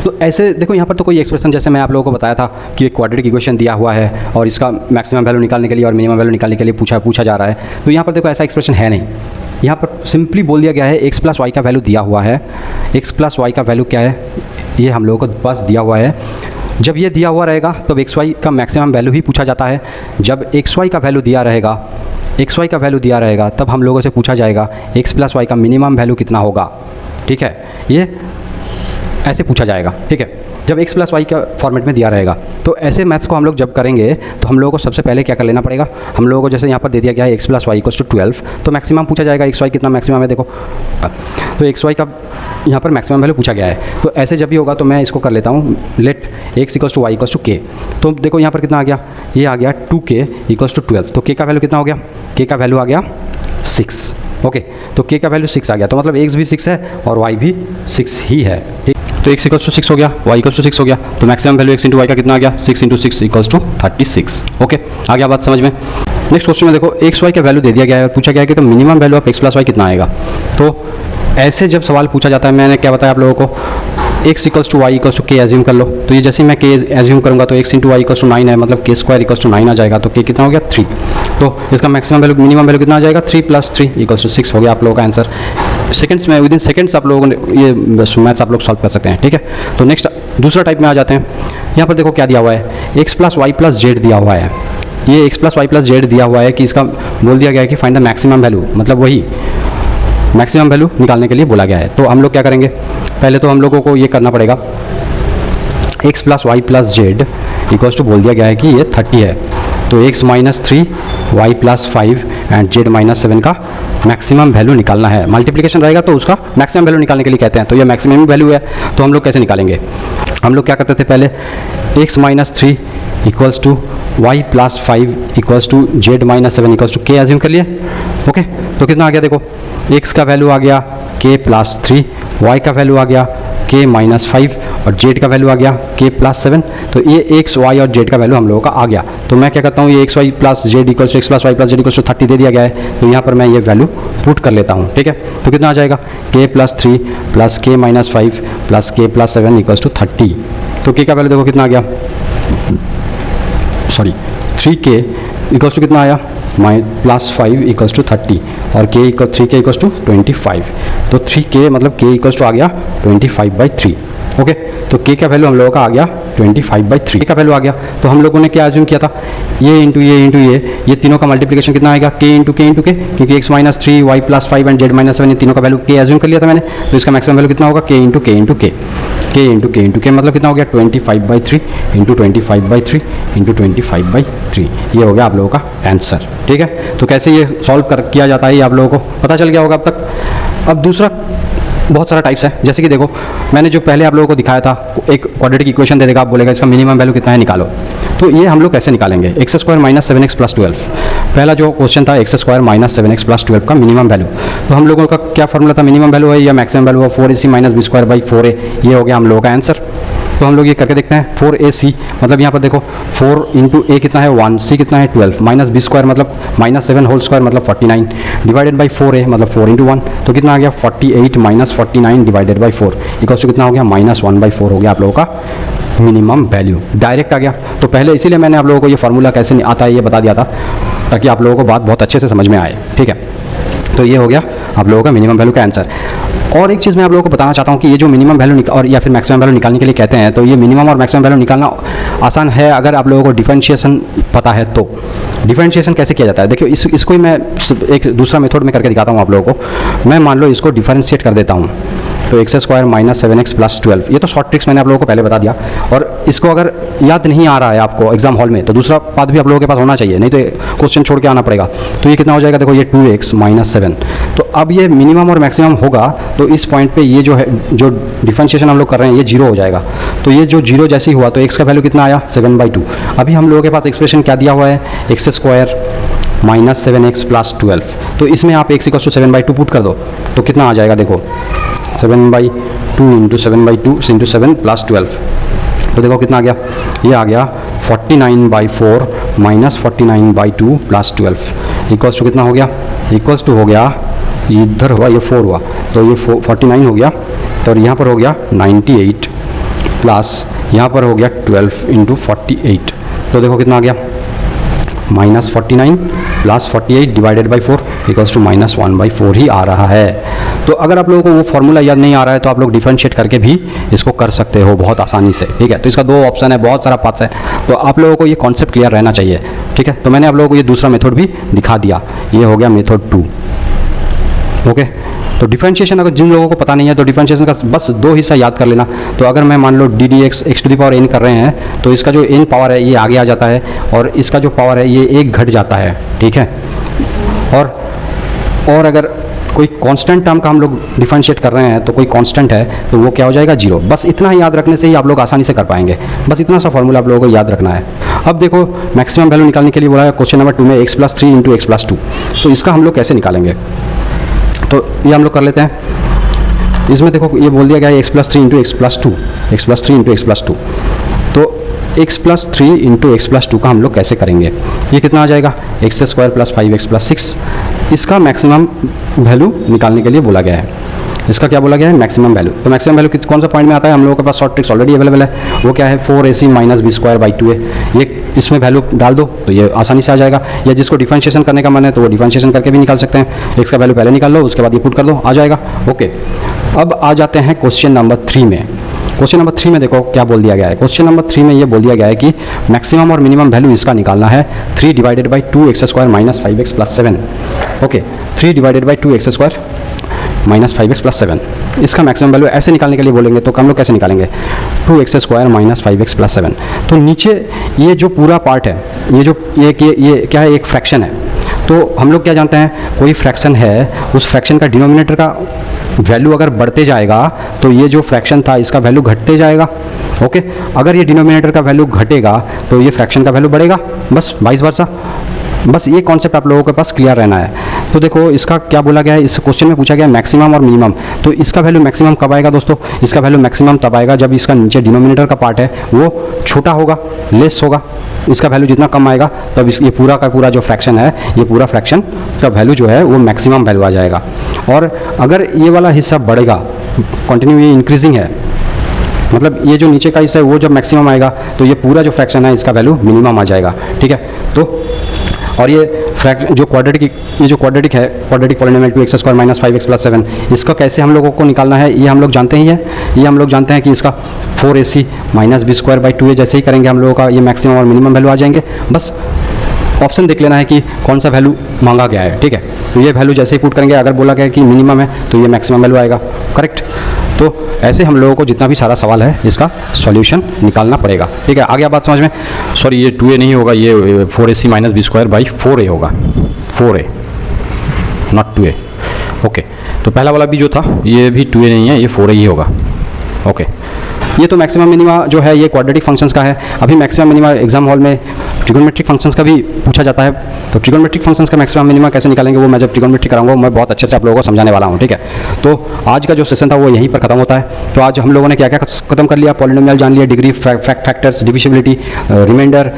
तो ऐसे देखो, यहाँ पर तो कोई एक्सप्रेशन, जैसे मैं आप लोगों को बताया था कि एक क्वाड्रेटिक इक्वेशन दिया हुआ है और इसका मैक्सिमम वैल्यू निकालने के लिए और मिनिमम वैल्यू निकालने के लिए पूछा जा रहा है। तो यहाँ पर देखो ऐसा एक्सप्रेशन है नहीं, यहाँ पर सिंपली बोल दिया गया है x प्लस वाई का वैल्यू दिया हुआ है। x प्लस वाई का वैल्यू क्या है? ये हम लोगों को पास दिया हुआ है। जब ये दिया हुआ रहेगा तब एक्स वाई का मैक्सिमम वैल्यू ही पूछा जाता है। जब एक्स वाई का वैल्यू दिया रहेगा तब हम लोगों से पूछा जाएगा एक्स प्लस वाई का मिनिमम वैल्यू कितना होगा, ठीक है। ये ऐसे पूछा जाएगा, ठीक है, जब x प्लस वाई का फॉर्मेट में दिया रहेगा। तो ऐसे मैथ्स को हम लोग जब करेंगे तो हम लोगों को सबसे पहले क्या कर लेना पड़ेगा? हम लोगों को जैसे यहाँ पर दे दिया गया है x plus y equals to 12, तो मैक्सिमम पूछा जाएगा एक्स वाई कितना मैक्सिमम है। देखो, तो एक्स वाई का यहाँ पर मैक्सिमम वैल्यू पूछा गया है। तो ऐसे जब भी होगा तो मैं इसको कर लेता हूँ, let x equals to y equals to k। तो देखो यहाँ पर कितना आ गया? ये आ गया 2k इक्वल्स टू 12। तो k का वैल्यू कितना हो गया? k का वैल्यू आ गया 6। ओके, तो k का वैल्यू 6 आ गया, तो मतलब x भी 6 है और y भी 6 ही है, ठीक। तो x इक्वल्स टू 6 हो गया, y इक्वल्स टू 6 हो गया, तो maximum value x into y का कितना आ गया? 6 इंटू 6 इक्वल्स टू 36। ओके, आ गया बात समझ में? नेक्स्ट क्वेश्चन में देखो एक्स वाई का वैल्यू दे दिया गया है, पूछा गया है कि तो minimum value of x plus y कितना आएगा। तो ऐसे जब सवाल पूछा जाता है, मैंने क्या बताया आप लोगों को, x equals to y equals to k assume कर लो। तो ये जैसे ही मैं के एज्यूम करूँगा तो x into y equals to 9 है, मतलब के स्क्वायर इक्वल्स टू 9 आ जाएगा। तो k कितना हो गया? 3। तो इसका मैक्सिमम वैल्यू मिनिमम वैल्यू कितना आ जाएगा? 3 प्लस 3 इक्वल्स टू 6 हो गया आप लोगों का आंसर। सेकंड्स में, विदिन सेकंड्स आप लोगों ने ये मैथ्स आप लोग सॉल्व कर सकते हैं, ठीक है। तो नेक्स्ट दूसरा टाइप में आ जाते हैं। यहाँ पर देखो क्या दिया हुआ है, x plus Y plus z दिया हुआ है। ये x plus Y plus z दिया हुआ है कि इसका बोल दिया गया है कि फाइंड द मैक्सिमम वैल्यू, मतलब वही मैक्सिमम वैल्यू निकालने के लिए बोला गया है। तो हम लोग क्या करेंगे? पहले तो हम लोगों को ये करना पड़ेगा, x plus Y plus z equals to बोल दिया गया है कि ये 30 है। तो x minus 3 y plus 5 and z minus 7 का मैक्सिमम वैल्यू निकालना है। मल्टीप्लिकेशन रहेगा तो उसका मैक्सिमम वैल्यू निकालने के लिए कहते हैं। तो ये मैक्सिमम वैल्यू है, तो हम लोग कैसे निकालेंगे? हम लोग क्या करते थे पहले, x minus 3 equals to y plus 5 equals to z minus 7 equals to k assume कर लिए। ओके, तो कितना आ गया? देखो, x का वैल्यू आ गया k प्लस 3, y का वैल्यू आ गया k माइनस 5 और z का वैल्यू आ गया k प्लस 7। तो ये x, y और z का वैल्यू हम लोगों का आ गया। तो मैं क्या करता हूँ, ये x y plus z equals to x plus Y plus z equals to 30 दे दिया गया है। तो यहाँ पर मैं ये वैल्यू पुट कर लेता हूँ, ठीक है। तो कितना आ जाएगा? k plus 3 plus k minus 5 plus k plus 7 equals to 30। तो k का वैल्यू देखो कितना आ गया, सॉरी 3k इक्वल्स टू कितना आया? प्लस 5 इक्वल्स टू 30 और k equal 3k equals to 25। तो 3k मतलब k इक्वल्स टू आ गया 25/3। ओके, तो k का वैल्यू हम लोगों का आ गया 25/3 का वैल्यू आ गया। तो हम लोगों ने क्या एज्यूम किया था, ये इंटू ये तीनों का मल्टीप्लिकेशन कितना आएगा? k इंटू के, क्योंकि x minus 3 y plus 5 and z minus 7 ये तीनों का वैल्यू k एज्यूम कर लिया था मैंने। तो इसका मैक्सिमम वैल्यू कितना होगा? k इंटू के मतलब कितना हो गया? 25/3 इंटू 25/3 इंटू 25/3। ये हो गया आप लोगों का आंसर, ठीक है। तो कैसे ये सॉल्व किया जाता है ये आप लोगों को पता चल गया होगा अब तक। अब दूसरा बहुत सारा टाइप्स है, जैसे कि देखो मैंने जो पहले आप लोगों को दिखाया था, एक क्वाड्रेटिक इक्वेशन दे देगा, आप बोलेगा इसका मिनिमम वैल्यू कितना है निकालो। तो ये हम लोग कैसे निकालेंगे? X square minus 7x plus 12। पहला जो क्वेश्चन था x square minus 7x plus 12 का मिनिमम वैल्यू। तो हम लोगों का क्या फॉर्मूला था? मिनिमम वैल्यू है या मैक्सिमम वैल्यू है 4ac minus B square by 4a। ये हो गया हम लोगों का आंसर। तो हम लोग ये करके देखते हैं। 4ac मतलब यहाँ पर देखो 4 इंटू a कितना है 1, c कितना है 12, माइनस बी स्क्वायर मतलब माइनस 7 होल स्क्वायर मतलब 49 डिवाइडेड बाई 4a मतलब 4 इंटू 1। तो कितना आ गया 48 minus 49 divided by 4 equals to कितना हो गया? -1/4 हो गया आप लोगों का मिनिमम वैल्यू डायरेक्ट आ गया। तो पहले इसीलिए मैंने आप लोगों को ये फार्मूला कैसे आता है ये बता दिया था, ताकि आप लोगों को बात बहुत अच्छे से समझ में आए, ठीक है। तो ये हो गया आप लोगों का मिनिमम वैल्यू का आंसर। और एक चीज़ मैं आप लोगों को बताना चाहता हूँ कि ये जो मिनिमम वैल्यू और या फिर मैक्सिमम वैल्यू निकालने के लिए कहते हैं, तो ये मिनिमम और मैक्सिमम वैल्यू निकालना आसान है अगर आप लोगों को डिफरेंशिएशन पता है तो। डिफरेंशिएशन कैसे किया जाता है, देखिए इसको ही मैं एक दूसरा मेथड में करके दिखाता हूँ आप लोगों को। मैं मान लो इसको डिफरेंशिएट कर देता हूँ, तो x square minus 7x plus 12, ये तो शॉर्ट ट्रिक्स मैंने आप लोगों को पहले बता दिया। और इसको अगर याद नहीं आ रहा है आपको एग्जाम हॉल में, तो दूसरा पाथ भी आप लोगों के पास होना चाहिए, नहीं तो क्वेश्चन छोड़ के आना पड़ेगा। तो ये कितना हो जाएगा, देखो ये 2x माइनस 7। तो अब ये मिनिमम और मैक्सिमम होगा, तो इस पॉइंट पे ये जो है जो डिफरेंशिएशन हम लोग कर रहे हैं ये 0 हो जाएगा। तो ये जो 0 जैसे ही हुआ तो x का वैल्यू कितना आया 7/2। अभी हम लोगों के पास एक्सप्रेशन क्या दिया हुआ है, x square minus 7x plus 12। तो इसमें आप x इक्वल टू 7/2 पुट कर दो, तो कितना आ जाएगा, देखो 7/2 इंटू 7/2 इंटू 7 प्लस 12। तो देखो कितना आ गया, ये आ गया 49/4 माइनस 49/2 प्लस 12 इक्वल्स टू कितना हो गया, इक्वल्स टू हो गया इधर हुआ ये 4 हुआ, तो ये 49 हो गया, तो यहाँ पर हो गया 98 प्लस यहाँ पर हो गया 12 इंटू 48। तो देखो कितना आ गया, minus 49 plus 48 divided by 4 equals to minus 1/4 ही आ रहा है। तो अगर आप लोगों को वो फॉर्मूला याद नहीं आ रहा है तो आप लोग डिफरेंशिएट करके भी इसको कर सकते हो बहुत आसानी से, ठीक है। तो इसका 2 ऑप्शन है, बहुत सारा पाथ्स है, तो आप लोगों को ये कॉन्सेप्ट क्लियर रहना चाहिए, ठीक है। तो मैंने आप लोगों को ये दूसरा मेथड भी दिखा दिया, ये हो गया मेथड 2, ओके। तो डिफरेंशिएशन अगर जिन लोगों को पता नहीं है तो डिफरेंशिएशन का बस 2 हिस्सा याद कर लेना। तो अगर मैं मान लो d d x x to the power n कर रहे हैं, तो इसका जो n पावर है ये आगे आ जाता है और इसका जो पावर है ये 1 घट जाता है, ठीक है। और अगर कोई कांस्टेंट टर्म का हम लोग डिफरेंशिएट कर रहे हैं तो कोई कांस्टेंट है तो वो क्या हो जाएगा 0। बस इतना ही याद रखने से ही आप लोग आसानी से कर पाएंगे, बस इतना सा फॉर्मूला आप लोगों को याद रखना है। अब देखो मैक्सिमम वैल्यू निकालने के लिए बोला है क्वेश्चन नंबर 2 में x plus 3 into x plus 2। तो इसका हम लोग कैसे निकालेंगे, तो ये हम लोग कर लेते हैं। इसमें देखो ये बोल दिया गया है x plus 3 into x plus 2, x plus 3 into x plus 2। तो x plus 3 into x plus 2 का हम लोग कैसे करेंगे, ये कितना आ जाएगा, x square plus 5x plus 6। इसका मैक्सिमम वैल्यू निकालने के लिए बोला गया है। इसका क्या बोला गया है, मैक्सिमम वैल्यू। तो मैक्सिमम वैल्यू कौन सा पॉइंट में आता है, हम लोगों के पास शॉर्ट ट्रिक्स ऑलरेडी अवेलेबल है, वो क्या है 4ac minus B square by 2a। ये इसमें वैल्यू डाल दो तो ये आसानी से आ जाएगा, या जिसको डिफरेंशिएशन करने का मन है तो वो डिफरेंशिएशन करके भी निकाल सकते हैं। एक्स का वैल्यू पहले निकाल लो, उसके बाद ये पुट कर दो, आ जाएगा, ओके। अब आ जाते हैं क्वेश्चन नंबर 3 में। क्वेश्चन नंबर 3 में देखो क्या बोल दिया गया है। क्वेश्चन नंबर 3 में ये बोल दिया गया है कि मैक्सिमम और मिनिमम वैल्यू इसका निकालना है 3 divided by 2x square minus 5x plus 7, okay. 3 divided by 2x square minus 5x plus 7, इसका मैक्सिमम वैल्यू ऐसे निकालने के लिए बोलेंगे तो हम लोग कैसे निकालेंगे, 2x square minus 5x plus 7। तो नीचे ये जो पूरा पार्ट है, ये क्या है, एक फ्रैक्शन है। तो हम लोग क्या जानते हैं, कोई फ्रैक्शन है, उस फ्रैक्शन का डिनोमिनेटर का वैल्यू अगर बढ़ते जाएगा तो ये जो फ्रैक्शन था इसका वैल्यू घटते जाएगा, ओके। अगर ये डिनोमिनेटर का वैल्यू घटेगा तो ये फ्रैक्शन का वैल्यू बढ़ेगा, बस वाइस वर्सा। बस ये कॉन्सेप्ट आप लोगों के पास क्लियर रहना है। तो देखो इसका क्या बोला गया है, इस क्वेश्चन में पूछा गया मैक्सिमम और मिनिमम। तो इसका वैल्यू मैक्सिमम कब आएगा दोस्तों, इसका वैल्यू मैक्सिमम तब आएगा जब इसका नीचे डिनोमिनेटर का पार्ट है वो छोटा होगा, लेस होगा। इसका वैल्यू जितना कम आएगा तब ये पूरा का पूरा जो फ्रैक्शन है, ये पूरा फ्रैक्शन का वैल्यू जो है वो मैक्सिमम वैल्यू आ जाएगा। और अगर ये वाला हिस्सा बढ़ेगा, कंटिन्यू ये इंक्रीजिंग है, मतलब ये जो नीचे का हिस्सा है वो जब मैक्सिमम आएगा तो ये पूरा जो फ्रैक्शन है इसका वैल्यू मिनिमम आ जाएगा, ठीक है। तो और ये जो क्वाड्रेटिक है, quadratic polynomial 2x square minus 5x plus 7, इसका कैसे हम लोगों को निकालना है ये हम लोग जानते ही है। ये हम लोग जानते हैं कि इसका 4ac minus B square by 2a जैसे ही करेंगे हम लोगों का ये मैक्सिमम और मिनिमम वैल्यू आ जाएंगे। बस ऑप्शन देख लेना है कि कौन सा वैल्यू मांगा गया है, ठीक है। तो ये वैल्यू जैसे ही पुट करेंगे, अगर बोला गया है कि मिनिमम है तो ये मैक्सिमम वैल्यू आएगा, करेक्ट। तो ऐसे हम लोगों को जितना भी सारा सवाल है इसका सॉल्यूशन निकालना पड़ेगा, ठीक है। आगे आप बात समझ में, सॉरी ये 2a नहीं होगा, ये 4ac minus B square by 4a होगा, 4a नॉट 2a, ओके। तो पहला वाला भी जो था ये भी 2a नहीं है, ये 4a ही होगा, ओके। ये तो मैक्सिमम मिनिमा जो है ये क्वाड्रेटिक फंक्शंस का है। अभी मैक्सिमम मिनिमा एग्जाम हॉल में ट्रिगोनोमेट्रिक फंक्शंस का भी पूछा जाता है। तो ट्रिगोनोमेट्रिक फंक्शंस का मैक्सिमम मिनिमा कैसे निकालेंगे वो मैं जब ट्रिगोनोमेट्री कराऊंगा मैं बहुत अच्छे से आप लोगों को समझाने वाला हूँ, ठीक है। तो आज का जो सेशन था वो यहीं पर खत्म होता है। तो आज हम लोगों ने क्या क्या खत्म कर लिया, पॉलिनोमियल जान लिया, डिग्री, फैक्टर्स, डिविजिबिलिटी, रिमाइंडर,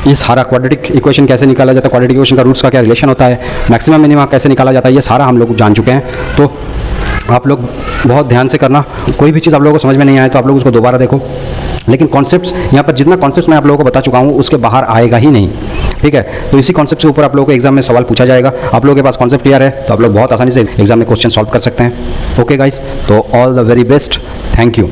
ये सारा क्वाड्रेटिक इक्वेशन कैसे निकाला जाता है, क्वाड्रेटिक इक्वेशन का रूट्स का क्या रिलेशन होता है, मैक्सिमम मिनिमा कैसे निकाला जाता है, ये सारा हम लोग जान चुके हैं। तो आप लोग बहुत ध्यान से करना। कोई भी चीज़ आप लोगों को समझ में नहीं आए तो आप लोग उसको दोबारा देखो, लेकिन कॉन्सेप्ट्स यहाँ पर जितना कॉन्सेप्ट्स मैं आप लोगों को बता चुका हूँ उसके बाहर आएगा ही नहीं, ठीक है। तो इसी कॉन्सेप्ट के ऊपर आप लोगों को एग्जाम में सवाल पूछा जाएगा। आप लोगों के पास कॉन्सेप्ट क्लियर है तो आप लोग बहुत आसानी से एग्जाम में क्वेश्चन सॉल्व कर सकते हैं। ओके गाइस, तो all the very best, thank you.